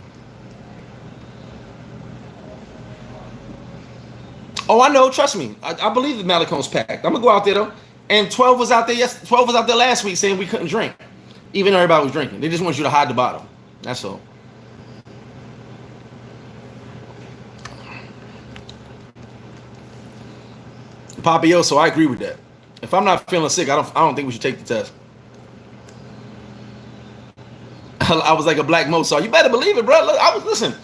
Oh, I know. Trust me. I believe the Malicone's packed. I'm gonna go out there though, And 12 was out there. Yes, 12 was out there last week saying we couldn't drink, even though everybody was drinking. They just want you to hide the bottle. That's all. Papioso, I agree with that. If I'm not feeling sick, I don't think we should take the test. I was like a black Mozart. You better believe it, bro. Look, listen.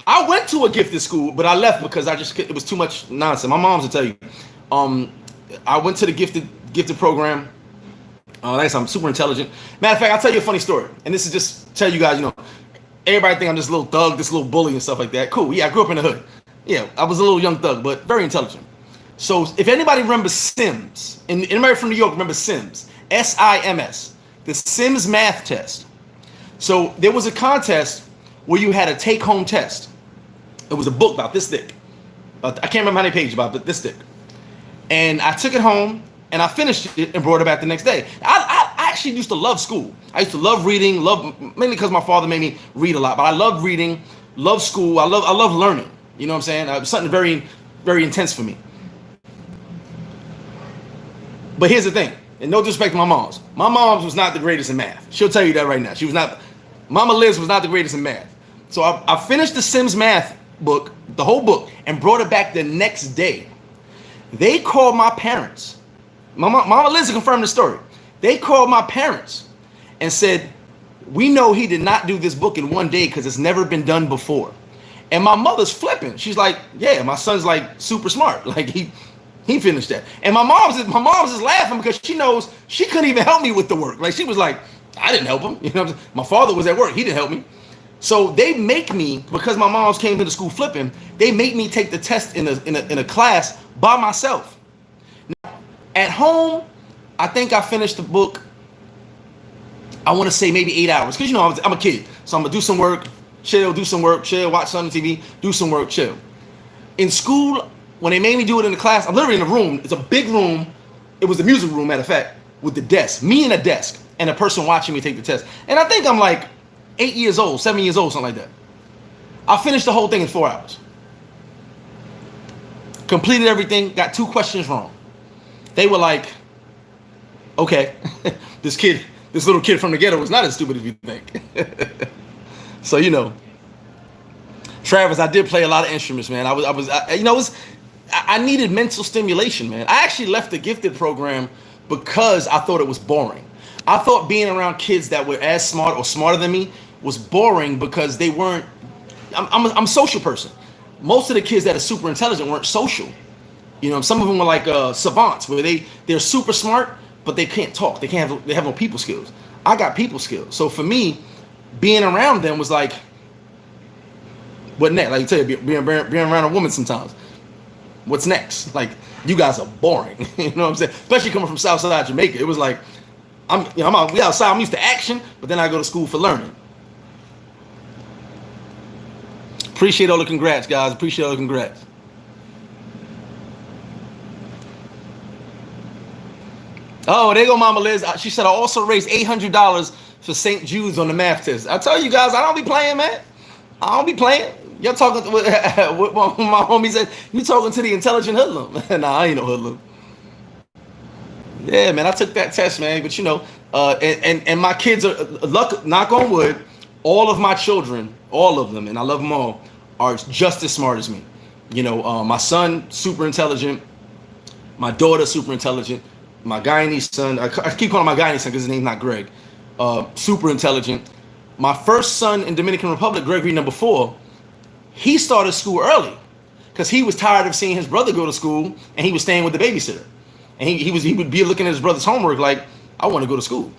I went to a gifted school, but I left because it was too much nonsense. My mom's will tell you. I went to the gifted program. I'm super intelligent. Matter of fact, I'll tell you a funny story. And this is just tell you guys, everybody think I'm this little thug, this little bully and stuff like that. Cool. Yeah, I grew up in the hood. Yeah, I was a little young thug, but very intelligent. So if anybody remembers Sims, and anybody from New York remembers Sims, SIMS, the Sims math test. So there was a contest where you had a take-home test. It was a book about this thick. I can't remember how many pages, about this thick. And I took it home and I finished it and brought it back the next day. I actually used to love school. I used to love reading, mainly because my father made me read a lot. But I love reading, love school. I love learning. You know what I'm saying? It was something very, very intense for me. But here's the thing, and no disrespect to my mom's. My mom's was not the greatest in math. She'll tell you that right now. She was not. Mama Liz was not the greatest in math. So I finished the Sims math book, the whole book, and brought it back the next day. They called my parents. Mama Liz confirmed the story. They called my parents and said, we know he did not do this book in one day because it's never been done before. And my mother's flipping. She's like, yeah, my son's like super smart. Like he finished that. And my mom's is laughing because she knows she couldn't even help me with the work. Like she was like, I didn't help him. You know what I'm saying? My father was at work. He didn't help me. So they make me, because my moms came to the school flipping, they make me take the test in a class by myself. Now, at home, I think I finished the book, I want to say maybe 8 hours. Because, I'm a kid. So I'm going to do some work, chill, watch something on TV, do some work, chill. In school, when they made me do it in the class, I'm literally in a room. It's a big room. It was the music room, matter of fact, with the desk. Me and a desk and a person watching me take the test. And I think I'm like 8 years old, 7 years old, something like that. I finished the whole thing in 4 hours. Completed everything, got 2 questions wrong. They were like, okay, this little kid from the ghetto was not as stupid as you think. So, Travis, I did play a lot of instruments, man. I needed mental stimulation, man. I actually left the gifted program because I thought it was boring. I thought being around kids that were as smart or smarter than me was boring because they weren't. I'm a social person. Most of the kids that are super intelligent weren't social. Some of them were like savants, where they're super smart, but they can't talk. They have no people skills. I got people skills. So for me, being around them was like, what next? Like you tell you, being around a woman sometimes. What's next? Like, you guys are boring. You know what I'm saying? Especially coming from Southside Jamaica. It was like, we outside. I'm used to action, but then I go to school for learning. Appreciate all the congrats, guys. Appreciate all the congrats. Oh, there go Mama Liz. She said, I also raised $800 for St. Jude's on the math test. I tell you guys, I don't be playing, man. I don't be playing. You're talking to what my homie said. You talking to the intelligent hoodlum. Nah, I ain't no hoodlum. Yeah, man, I took that test, man. But and my kids are, knock on wood, all of my children, all of them, and I love them all, are just as smart as me. My son, super intelligent. My daughter, super intelligent. My Guyanese son, I keep calling him my Guyanese son because his name's not Greg. Super intelligent. My first son in Dominican Republic, Gregory number 4, he started school early because he was tired of seeing his brother go to school and he was staying with the babysitter. And he would be looking at his brother's homework like, I want to go to school.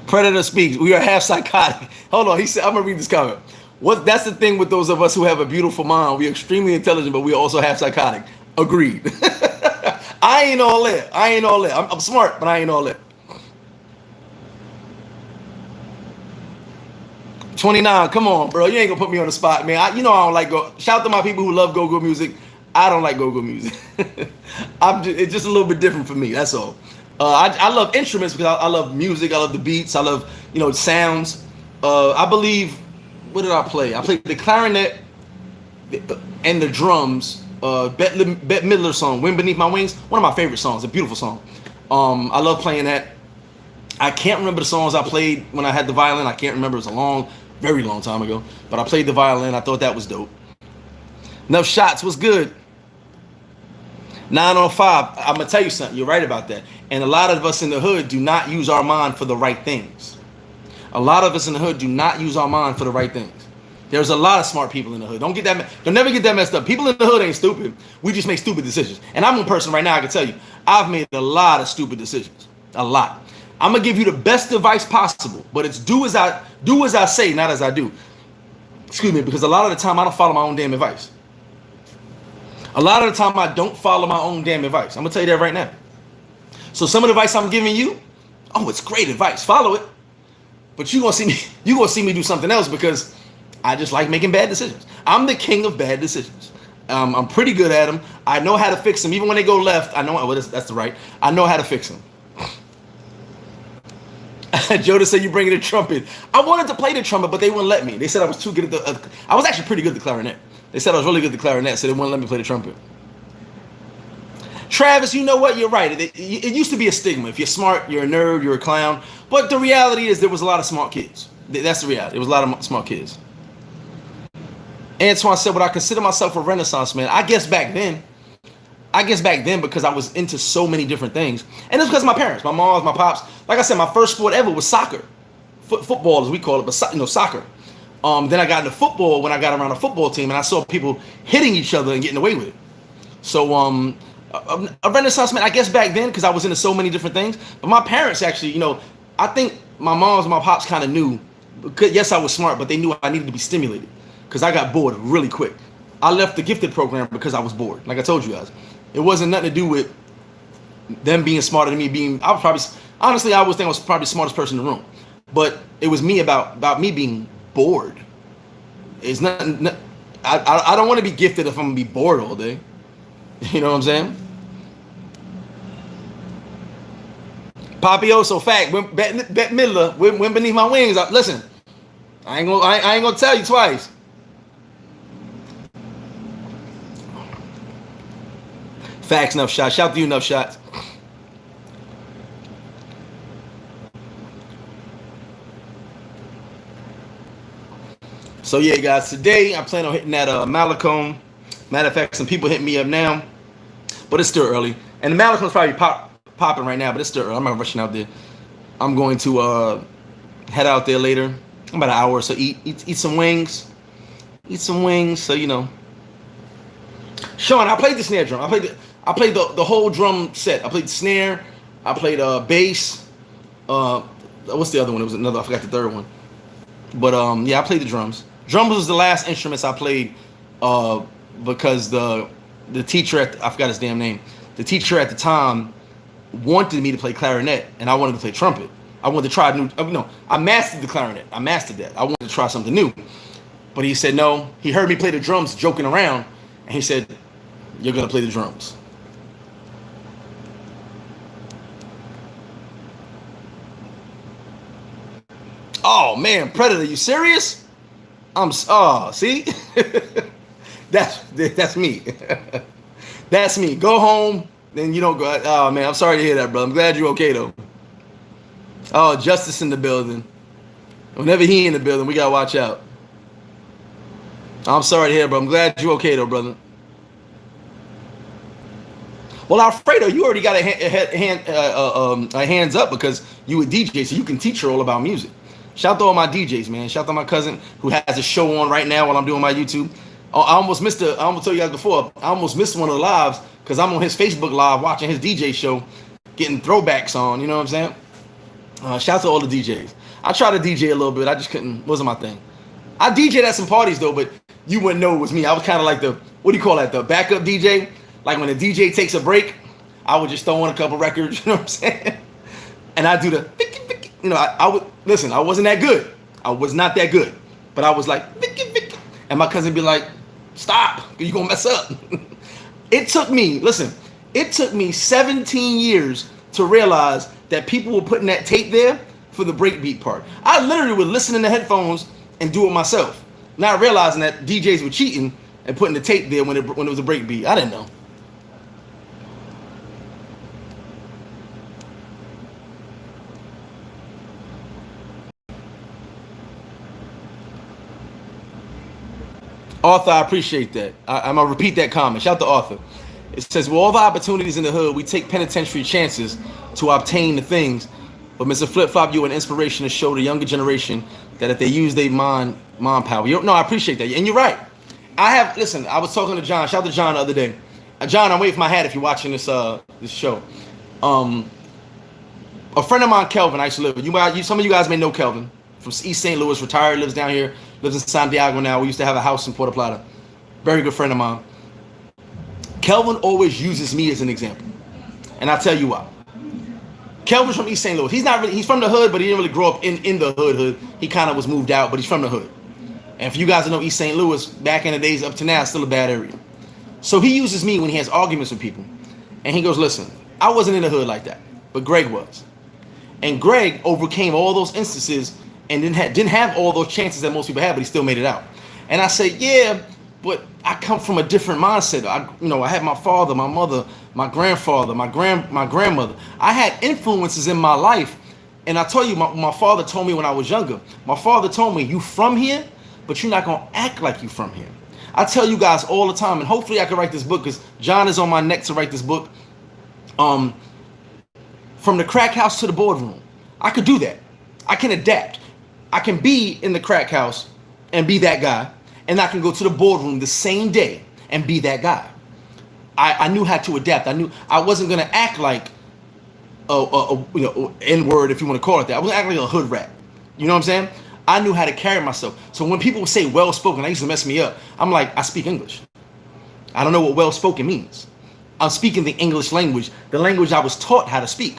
Predator speaks. We are half psychotic. Hold on. He said, I'm going to read this comment. That's the thing with those of us who have a beautiful mind. We're extremely intelligent, but we also half psychotic. Agreed. I ain't all that. I'm smart, but I ain't all that. 29. Come on, bro. You ain't going to put me on the spot, man. I don't like go. Shout out to my people who love go-go music. I don't like go-go music. It's just a little bit different for me. That's all. I love instruments because I love music. I love the beats. I love, sounds. I believe, what did I play? I played the clarinet and the drums. Bette Midler song, "Wind Beneath My Wings," one of my favorite songs. A beautiful song. I love playing that. I can't remember the songs I played when I had the violin. I can't remember. It was a long, very long time ago. But I played the violin. I thought that was dope. Enough shots was good. 905. I'm gonna tell you something. You're right about that. And a lot of us in the hood do not use our mind for the right things. A lot of us in the hood do not use our mind for the right things. There's a lot of smart people in the hood. Don't never get that messed up. People in the hood ain't stupid. We just make stupid decisions. And I'm one person right now, I can tell you, I've made a lot of stupid decisions. A lot. I'm gonna give you the best advice possible, but it's do as I say, not as I do. Excuse me, because a lot of the time I don't follow my own damn advice. A lot of the time I don't follow my own damn advice. I'm gonna tell you that right now. So some of the advice I'm giving you, oh, it's great advice. Follow it. But you're gonna see me do something else because I just like making bad decisions. I'm the king of bad decisions. I'm pretty good at them. I know how to fix them. Even when they go left, I know, well, that's the right. I know how to fix them. Joda said you bringing the trumpet. I wanted to play the trumpet, but they wouldn't let me. They said I was too good at the. I was actually pretty good at the clarinet. They said I was really good at the clarinet, so they wouldn't let me play the trumpet. Travis, you know what? You're right. It used to be a stigma. If you're smart, you're a nerd, you're a clown. But the reality is there was a lot of smart kids. That's the reality. There was a lot of smart kids. Antoine said, "Would I consider myself a Renaissance man?" I guess back then because I was into so many different things. And it's because of my parents, my moms, my pops. Like I said, my first sport ever was soccer. Football, as we call it, but soccer. Then I got into football when I got around a football team and I saw people hitting each other and getting away with it. So a Renaissance man, I guess back then because I was into so many different things. But my parents actually, I think my moms and my pops kind of knew. Because, yes, I was smart, but they knew I needed to be stimulated because I got bored really quick. I left the gifted program because I was bored. Like I told you guys. It wasn't nothing to do with them being smarter than me. I always think I was probably the smartest person in the room. But it was me about me being bored. It's nothing. I don't want to be gifted if I'm gonna be bored all day. You know what I'm saying? Papioso fact. Bette Midler went beneath my wings. Listen, I ain't gonna tell you twice. Facts, enough shots. Shout to you, enough shots. So yeah, guys, today I plan on hitting that Malacombe. Matter of fact, some people hit me up now, but it's still early. And the Malacombe's probably popping right now, but it's still early. I'm not rushing out there. I'm going to head out there later. About an hour or so. Eat some wings. Eat some wings. So Sean, I played the snare drum. I played the whole drum set. I played the snare. I played bass. What's the other one? It was another. I forgot the third one. But yeah, I played the drums. Drums was the last instruments I played because the teacher I forgot his damn name. The teacher at the time wanted me to play clarinet, and I wanted to play trumpet. I wanted to try new. No, I mastered the clarinet. I mastered that. I wanted to try something new. But he said no. He heard me play the drums, joking around, and he said, "You're gonna play the drums." Oh man, Predator, you serious? See? that's me. That's me. Go home, then you don't go. Oh man, I'm sorry to hear that, brother. I'm glad you're okay though. Oh, Justice in the building. Whenever he in the building, we gotta watch out. I'm sorry to hear, bro. I'm glad you're okay though, brother. Well, Alfredo, you already got a hands up because you a DJ, so you can teach her all about music. Shout out to all my DJs, man. Shout out to my cousin who has a show on right now while I'm doing my YouTube. Oh, I almost told you guys before, I almost missed one of the lives because I'm on his Facebook live watching his DJ show, getting throwbacks on, you know what I'm saying? Shout out to all the DJs. I tried to DJ a little bit. I just wasn't my thing. I DJed at some parties though, but you wouldn't know it was me. I was kind of like the backup DJ. Like when the DJ takes a break, I would just throw on a couple records, you know what I'm saying? And I do the, I would, listen, I wasn't that good. I was not that good. But I was like, and my cousin be like, stop, you're going to mess up. It took me 17 years to realize that people were putting that tape there for the breakbeat part. I literally would listen in the headphones and do it myself, not realizing that DJs were cheating and putting the tape there when it was a breakbeat. I didn't know. Arthur, I appreciate that. I'm going to repeat that comment. Shout out to Arthur. It says, with all the opportunities in the hood, we take penitentiary chances to obtain the things. But Mr. Flip Flop, you're an inspiration to show the younger generation that if they use their mind power. No, I appreciate that. And you're right. Listen, I was talking to John. Shout out to John the other day. John, I'm waiting for my hat if you're watching this show. A friend of mine, Kelvin, I used to live with. Some of you guys may know Kelvin from East St. Louis, retired, lives down here, lives in Santiago now. We used to have a house in Puerto Plata. Very good friend of mine. Kelvin always uses me as an example. And I'll tell you why. Kelvin's from East St. Louis. He's from the hood, but he didn't really grow up in the hood. He kind of was moved out, but he's from the hood. And for you guys that know East St. Louis, back in the days up to now, it's still a bad area. So he uses me when he has arguments with people. And he goes, listen, I wasn't in the hood like that, but Greg was. And Greg overcame all those instances and didn't have all those chances that most people have, but he still made it out. And I say, yeah, but I come from a different mindset. I had my father, my mother, my grandfather, my grandmother. I had influences in my life. And I tell you, my father told me when I was younger, my father told me, you from here, but you're not going to act like you from here. I tell you guys all the time, and hopefully I can write this book because John is on my neck to write this book. From the crack house to the boardroom. I could do that. I can adapt. I can be in the crack house and be that guy, and I can go to the boardroom the same day and be that guy. I knew how to adapt. I knew I wasn't going to act like N-word, if you want to call it that. I wasn't acting like a hood rat. You know what I'm saying? I knew how to carry myself. So when people say well-spoken, that used to mess me up. I'm like, I speak English. I don't know what well-spoken means. I'm speaking the English language, the language I was taught how to speak.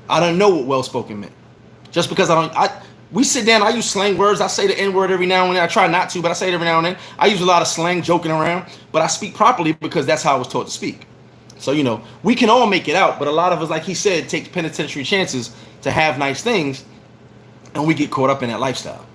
I don't know what well-spoken meant. Just because we sit down, I use slang words. I say the N-word every now and then. I try not to, but I say it every now and then. I use a lot of slang joking around, but I speak properly because that's how I was taught to speak. So, we can all make it out, but a lot of us, like he said, take penitentiary chances to have nice things, and we get caught up in that lifestyle.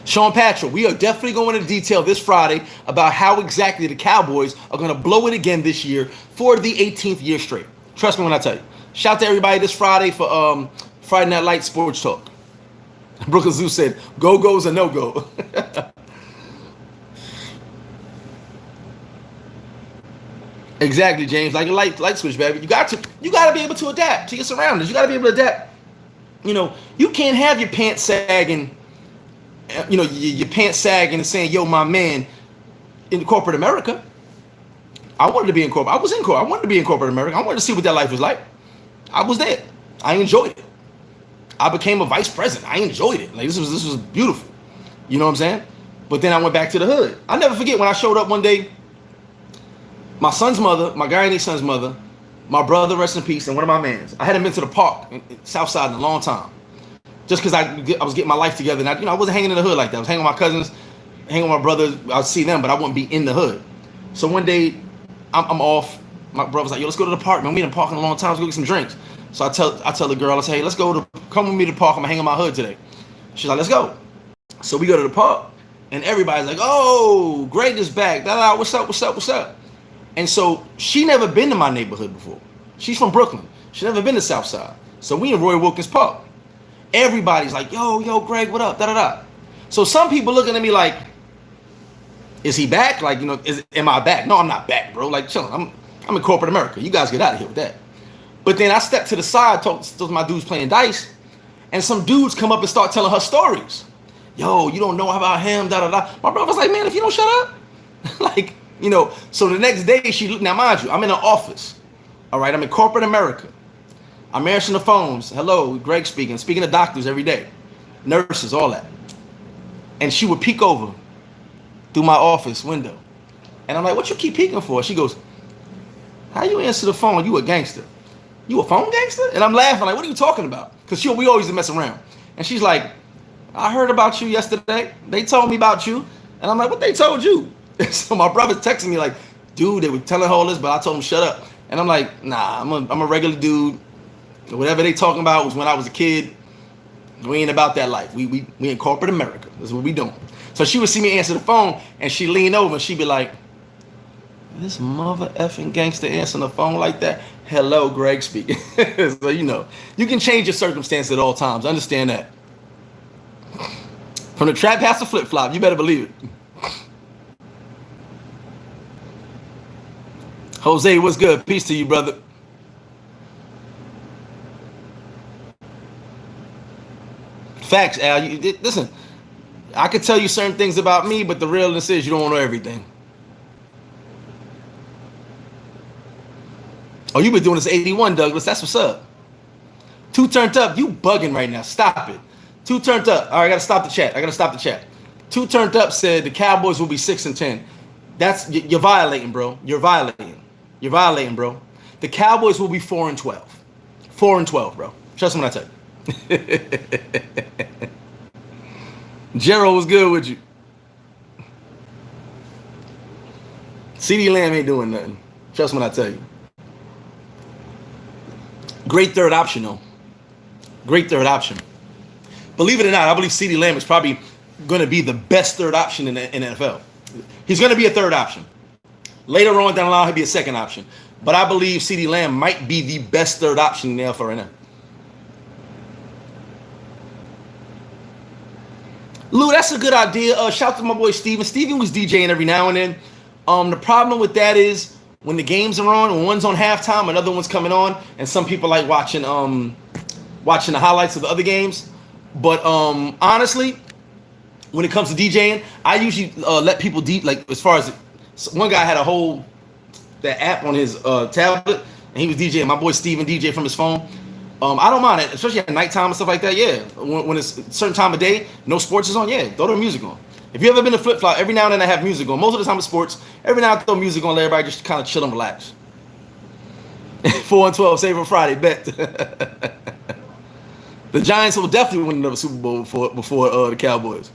Sean Patrick, we are definitely going into detail this Friday about how exactly the Cowboys are going to blow it again this year for the 18th year straight. Trust me when I tell you. Shout out to everybody this Friday for Friday Night Light Sports Talk. Brooklyn Zoo said, go-go's a no-go. Exactly, James. Like a light switch, baby. You got to be able to adapt to your surroundings. You got to be able to adapt. You can't have your pants sagging, your pants sagging and saying, yo, my man, in corporate America. I wanted to be in corporate. I was in corporate. I wanted to be in corporate America. I wanted to see what that life was like. I was there. I enjoyed it. I became a vice president. I enjoyed it. Like this was beautiful. You know what I'm saying? But then I went back to the hood. I never forget when I showed up one day. My son's mother, my Guyanese son's mother, my brother, rest in peace, and one of my mans. I hadn't been to the park in Southside in a long time, just because I was getting my life together. And I wasn't hanging in the hood like that. I was hanging with my cousins, hanging with my brothers. I'd see them, but I wouldn't be in the hood. So one day, I'm off. My brother's like, yo, let's go to the park, man. We in the park in a long time. Let's go get some drinks. So I tell the girl, I say, hey, let's go come with me to the park. I'm gonna hang in my hood today. She's like, let's go. So we go to the park, and everybody's like, oh, Greg is back. What's up? And so she never been to my neighborhood before. She's from Brooklyn. She never been to Southside. So we in Roy Wilkins Park. Everybody's like, yo, Greg, what up? So some people looking at me like, is he back? Like, am I back? No, I'm not back, bro. Like, chill. I'm in corporate America. You guys get out of here with that. But then I step to the side, talk to my dudes playing dice, and some dudes come up and start telling her stories. Yo, you don't know about him, My brother's like, man, if you don't shut up. Like, so the next day now mind you, I'm in an office. All right, I'm in corporate America. I'm answering the phones. Hello, Greg speaking to doctors every day, nurses, all that. And she would peek over through my office window. And I'm like, what you keep peeking for? She goes, how you answer the phone? You a gangster. You a phone gangster? And I'm laughing like, what are you talking about? Because we always mess around. And she's like, I heard about you yesterday. They told me about you. And I'm like, what they told you? So my brother's texting me like, dude, they were telling her all this, but I told him shut up. And I'm like, nah, I'm a regular dude. Whatever they talking about was when I was a kid. We ain't about that life. We in corporate America. That's what we doing. So she would see me answer the phone, and she lean over and she'd be like, "This mother effing gangster answering the phone like that." Hello, Greg speaking. So you can change your circumstance at all times. Understand that. From the trap house to flip flop, you better believe it. Jose, what's good? Peace to you, brother. Facts, Al. Listen, I could tell you certain things about me, but the realness is you don't know everything. Oh, you've been doing this 81, Douglas. That's what's up. 2 turned up. You bugging right now. Stop it. 2 turned up. All right, I got to stop the chat. 2 turned up said the Cowboys will be 6-10. You're violating, bro. You're violating, bro. The Cowboys will be 4-12. 4-12, bro. Trust me when I tell you. Gerald was good with you. CeeDee Lamb ain't doing nothing. Trust me when I tell you. Great third option, though. Great third option. Believe it or not, I believe CeeDee Lamb is probably going to be the best third option in the NFL. He's going to be a third option. Later on down the line, he'll be a second option. But I believe CeeDee Lamb might be the best third option in the NFL right now. Lou, that's a good idea. Shout out to my boy Steven. Steven was DJing every now and then. The problem with that is when the games are on, when one's on halftime, another one's coming on, and some people like watching the highlights of the other games. But honestly, when it comes to DJing, I usually let people like as far as one guy had that app on his tablet, and he was DJing. My boy Steven DJ from his phone. I don't mind it, especially at nighttime and stuff like that. Yeah, when it's a certain time of day, no sports is on. Yeah, throw the music on. If you ever been to flip flop, every now and then I have music on. Most of the time it's sports. Every now and then I throw music on, let everybody just kind of chill and relax. 4-12, Saver Friday, bet. The Giants will definitely win another Super Bowl before the Cowboys.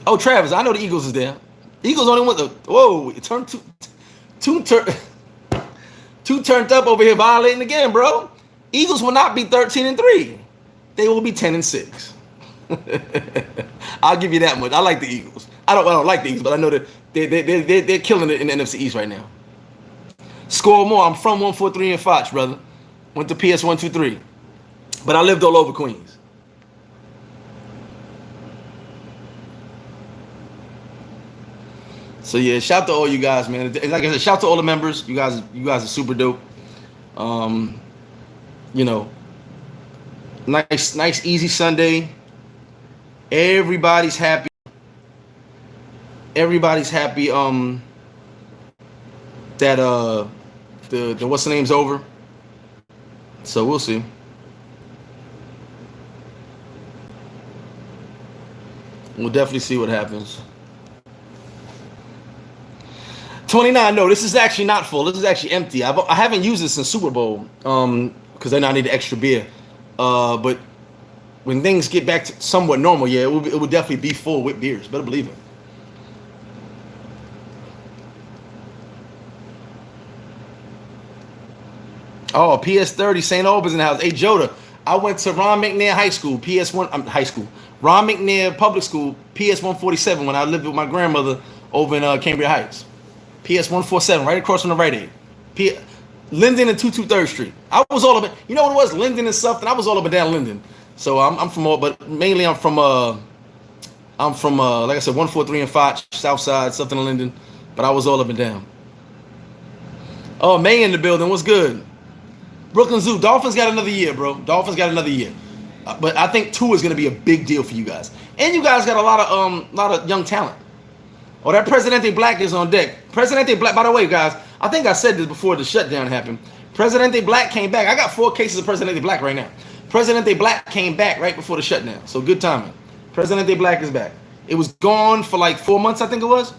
Oh, Travis, I know the Eagles is there. Eagles only went two turned up over here violating again, bro. Eagles will not be 13-3. They will be 10-6. I'll give you that much. I like the Eagles. I don't like the Eagles, but I know that they're killing it in the NFC East right now. Score more. I'm from 143 in Fox, brother. Went to PS 123, but I lived all over Queens. So yeah, shout to all you guys, man. Like I said, shout to all the members. You guys are super dope. Nice, easy Sunday. Everybody's happy. Everybody's happy. That the what's the name's over. So we'll see. We'll definitely see what happens. 29. No, this is actually not full. This is actually empty. I haven't used this since Super Bowl because then I need extra beer. But when things get back to somewhat normal, yeah, it will definitely be full with beers. Better believe it. Oh, PS30, St. Albans in the house. Hey, Joda, I went to Ron McNair High School, high school. Ron McNair Public School, PS 147 when I lived with my grandmother over in Cambria Heights. PS 147, right across from the Rite Aid. Linden and 223rd Street. I was all up, you know what it was? Linden and something. I was all up and down Linden. So I'm from all, but mainly I'm from like I said, 143 and Foch, South Side, something in Linden. But I was all up and down. Oh, May in the building. What's good? Brooklyn Zoo. Dolphins got another year, bro. Dolphins got another year. But I think 2 is going to be a big deal for you guys. And you guys got a lot of young talent. Oh, that Presidente Black is on deck. Presidente Black, by the way, guys, I think I said this before the shutdown happened. Presidente Black came back. I got 4 cases of Presidente Black right now. Presidente Black came back right before the shutdown. So good timing. Presidente Black is back. It was gone for like 4 months, I think it was.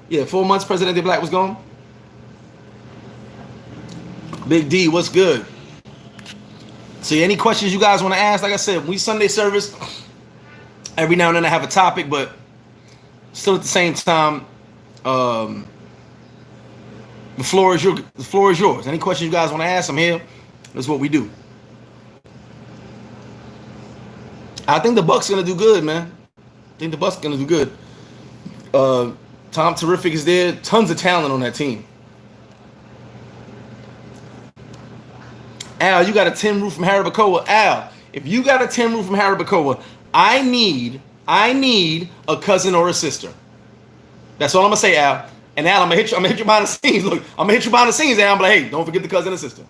Yeah, 4 months Presidente Black was gone. Big D, what's good? See, any questions you guys want to ask? Like I said, we Sunday service. Every now and then I have a topic, but still at the same time, the floor is yours. Any questions you guys want to ask? I'm here. That's what we do. I think the Bucks gonna do good, man. I think the Bucks gonna do good. Tom Terrific is there. Tons of talent on that team. Al, you got a 10 roof from Harabacoa. Al, if you got a 10 roof from Harabacoa, I need a cousin or a sister. That's all I'm gonna say, Al. And Al, I'm gonna hit you behind the scenes. Look, I'm gonna hit you behind the scenes, Al. I'm like, hey, don't forget the cousin and sister.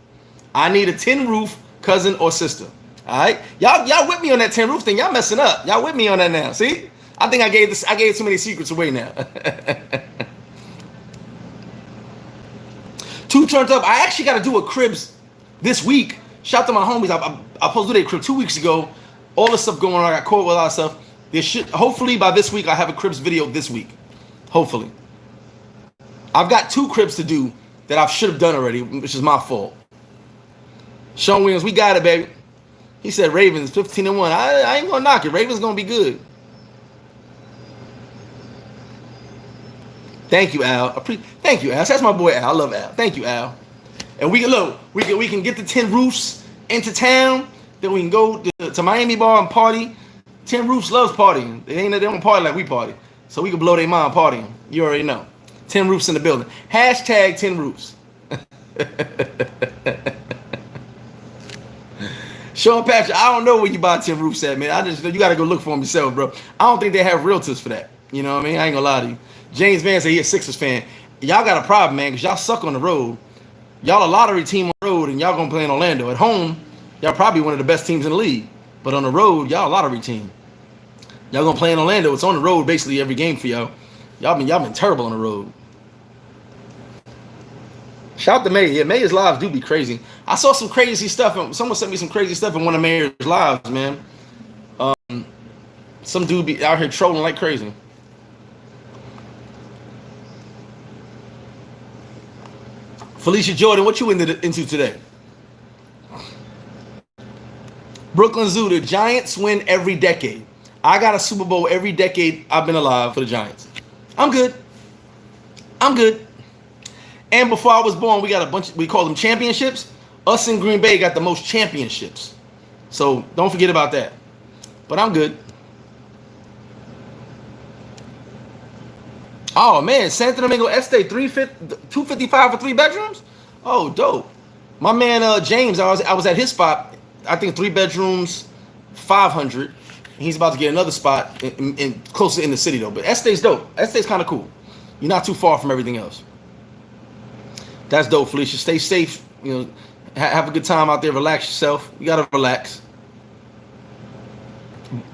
I need a 10 roof cousin or sister. All right, y'all with me on that 10 roof thing? Y'all messing up. Y'all with me on that now? See, I think I gave too many secrets away now. 2 turned up. I actually got to do a cribs this week. Shout out to my homies. I posted a crib 2 weeks ago. All the stuff going on. I got caught with a lot of stuff. Hopefully by this week I have a cribs video this week. Hopefully. I've got 2 cribs to do that I should have done already, which is my fault. Sean Williams, we got it, baby. He said Ravens 15-1. I ain't gonna knock it. Ravens gonna be good. Thank you, Al. Thank you, Al. That's my boy Al. I love Al. Thank you, Al. And we can get the 10 roofs into town. Then we can go to Miami Bar and party. 10 Roofs loves partying. They don't party like we party. So we can blow their mind partying. You already know. 10 Roofs in the building. Hashtag 10 Roofs. Sean Patrick, I don't know where you buy 10 Roofs at, man. You got to go look for them yourself, bro. I don't think they have realtors for that. You know what I mean? I ain't gonna lie to you. James Van said he a Sixers fan. Y'all got a problem, man, because y'all suck on the road. Y'all a lottery team on the road, and y'all gonna play in Orlando. At home, y'all probably one of the best teams in the league. But on the road, y'all a lottery team. Y'all gonna play in Orlando. It's on the road basically every game for y'all. Y'all been terrible on the road. Shout out to May. Yeah, May's lives do be crazy. I saw some crazy stuff. Someone sent me some crazy stuff in one of May's lives, man. Some dude be out here trolling like crazy. Felicia Jordan, what you into today? Brooklyn Zoo, the Giants win every decade. I got a Super Bowl every decade I've been alive for the Giants. I'm good. And before I was born, we got a bunch, we call them championships. Us in Green Bay got the most championships. So don't forget about that. But I'm good. Oh man, Santo Domingo Este, 255 for 3 bedrooms? Oh, dope. My man James, I was at his spot, I think 3 bedrooms, 500. He's about to get another spot in closer in the city though. But Este's dope. Este's kind of cool. You're not too far from everything else. That's dope, Felicia. Stay safe. You know, have a good time out there. Relax yourself. You gotta relax.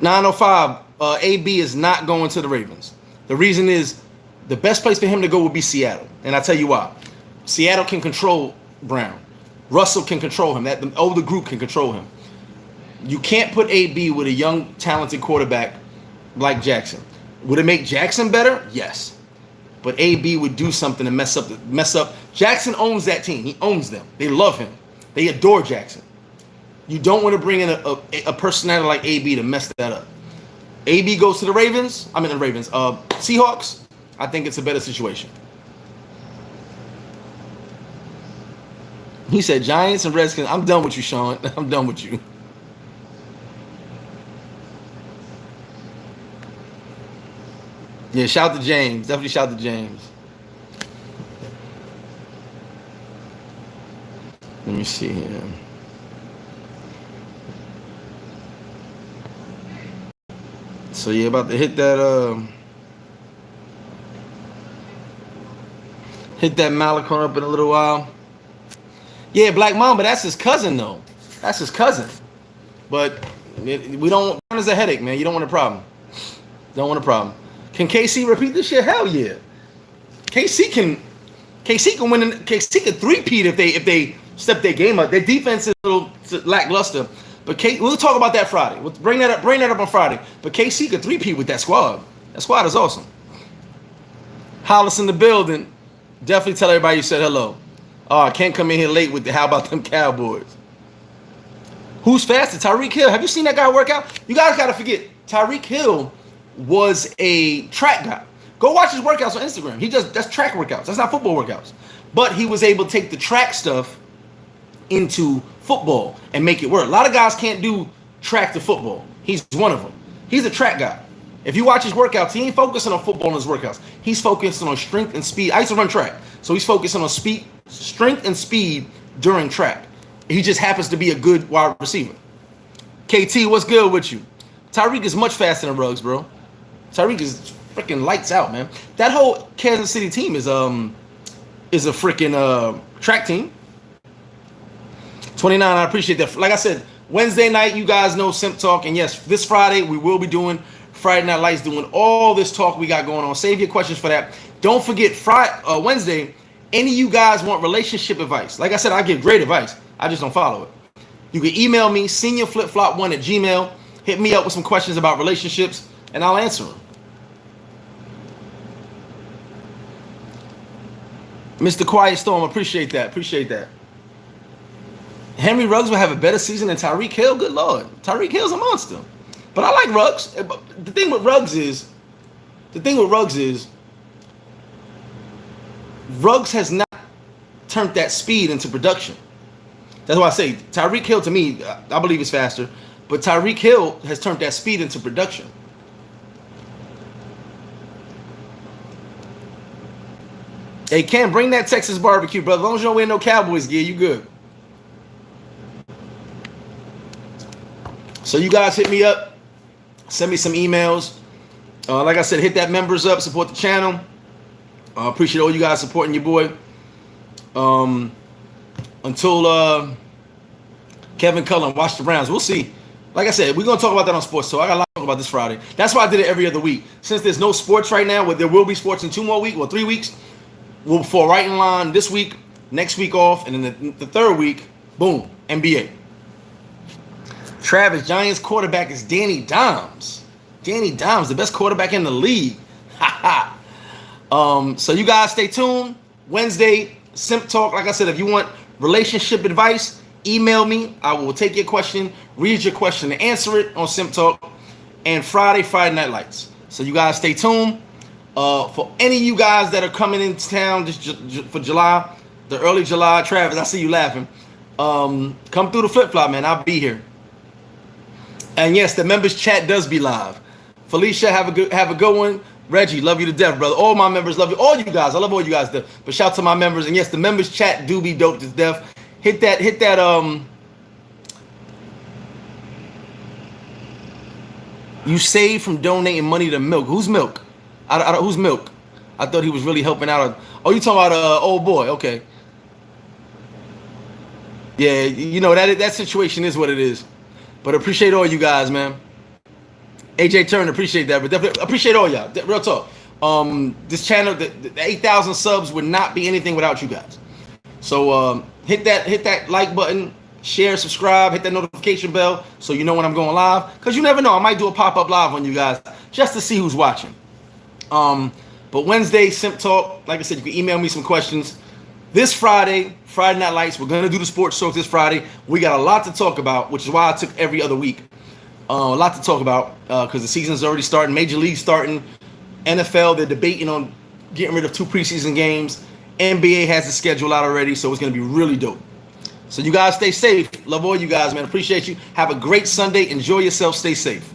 905. AB is not going to the Ravens. The reason is the best place for him to go would be Seattle, and I'll tell you why. Seattle can control Brown. Russell can control him. The older group can control him. You can't put AB with a young, talented quarterback like Jackson. Would it make Jackson better? Yes. But AB would do something to mess up. Jackson owns that team. He owns them. They love him. They adore Jackson. You don't want to bring in a personality like AB to mess that up. AB goes to the Ravens. Seahawks. I think it's a better situation. He said Giants and Redskins. I'm done with you, Sean. I'm done with you. Yeah, shout to James. Definitely shout to James. Let me see here. So yeah, about to hit that Malicon up in a little while. Yeah, Black Mamba, that's his cousin though. That's his cousin. But we don't want as a headache, man. You don't want a problem. Don't want a problem. Can KC repeat this shit? Hell yeah. KC can win. KC can three-peat if they step their game up. Their defense is a little lackluster. But we'll talk about that Friday. We'll bring that up on Friday. But KC can three-peat with that squad. That squad is awesome. Hollis in the building. Definitely tell everybody you said hello. Oh, I can't come in here late with the how about them Cowboys. Who's faster? Tyreek Hill. Have you seen that guy work out? You guys got to forget. Tyreek Hill was a track guy. Go watch his workouts on Instagram. That's track workouts. That's not football workouts. But he was able to take the track stuff into football and make it work. A lot of guys can't do track to football. He's one of them. He's a track guy. If you watch his workouts, he ain't focusing on football in his workouts. He's focusing on strength and speed. I used to run track, so he's focusing on speed, strength and speed during track. He just happens to be a good wide receiver. KT, what's good with you? Tyreek is much faster than Ruggs, bro. Tyreek is freaking lights out, man. That whole Kansas City team is a freaking track team. 29, I appreciate that. Like I said, Wednesday night, you guys know Simp Talk. And yes, this Friday, we will be doing Friday Night Lights, doing all this talk we got going on. Save your questions for that. Don't forget, Wednesday, any of you guys want relationship advice. Like I said, I give great advice. I just don't follow it. You can email me, seniorflipflop1@gmail.com. Hit me up with some questions about relationships, and I'll answer them. Mr. Quiet Storm, appreciate that. Appreciate that. Henry Ruggs will have a better season than Tyreek Hill. Good Lord. Tyreek Hill's a monster. But I like Ruggs. The thing with Ruggs is, Ruggs has not turned that speed into production. That's why I say Tyreek Hill, to me, I believe is faster. But Tyreek Hill has turned that speed into production. Hey, Cam, bring that Texas barbecue, brother. As long as you don't wear no Cowboys gear, you good. So you guys hit me up. Send me some emails. Like I said, hit that members up. Support the channel. Appreciate all you guys supporting your boy. Until Kevin Cullen, watch the Browns. We'll see. Like I said, we're going to talk about that on Sports Talk. I got a lot to talk about this Friday. That's why I did it every other week. Since there's no sports right now, there will be sports in 2 more weeks or 3 weeks. We'll fall right in line this week, next week off, and then the third week, boom, NBA. Travis, Giants quarterback is Danny Dimes. Danny Dimes, the best quarterback in the league. So you guys stay tuned. Wednesday, Simp Talk. Like I said, if you want relationship advice, email me. I will take your question, read your question, and answer it on Simp Talk. And Friday Night Lights. So you guys stay tuned. For any of you guys that are coming into town for July, the early July, Travis, I see you laughing. Come through the flip-flop, man. I'll be here. And yes, the members chat does be live. Felicia, have a good one. Reggie, love you to death, brother. All my members love you. All you guys, I love all you guys. But shout out to my members. And yes, the members chat do be dope to death. Hit that. You save from donating money to Milk. Who's Milk? Who's Milk? I thought he was really helping out. Oh, you talking about old boy? Okay. Yeah, you know that situation is what it is. But appreciate all you guys, man. AJ Turner, appreciate that. But definitely appreciate all y'all. Real talk. This channel, the 8,000 subs would not be anything without you guys. So hit that like button, share, subscribe, hit that notification bell so you know when I'm going live. Because you never know, I might do a pop-up live on you guys just to see who's watching. But Wednesday, Simp Talk, like I said, you can email me some questions. This Friday Night Lights, we're going to do the sports talk this Friday. We got a lot to talk about, which is why I took every other week. A lot to talk about because the season's already starting. Major League starting. NFL, they're debating on getting rid of 2 preseason games. NBA has the schedule out already, so it's going to be really dope. So you guys stay safe. Love all you guys, man. Appreciate you. Have a great Sunday. Enjoy yourself. Stay safe.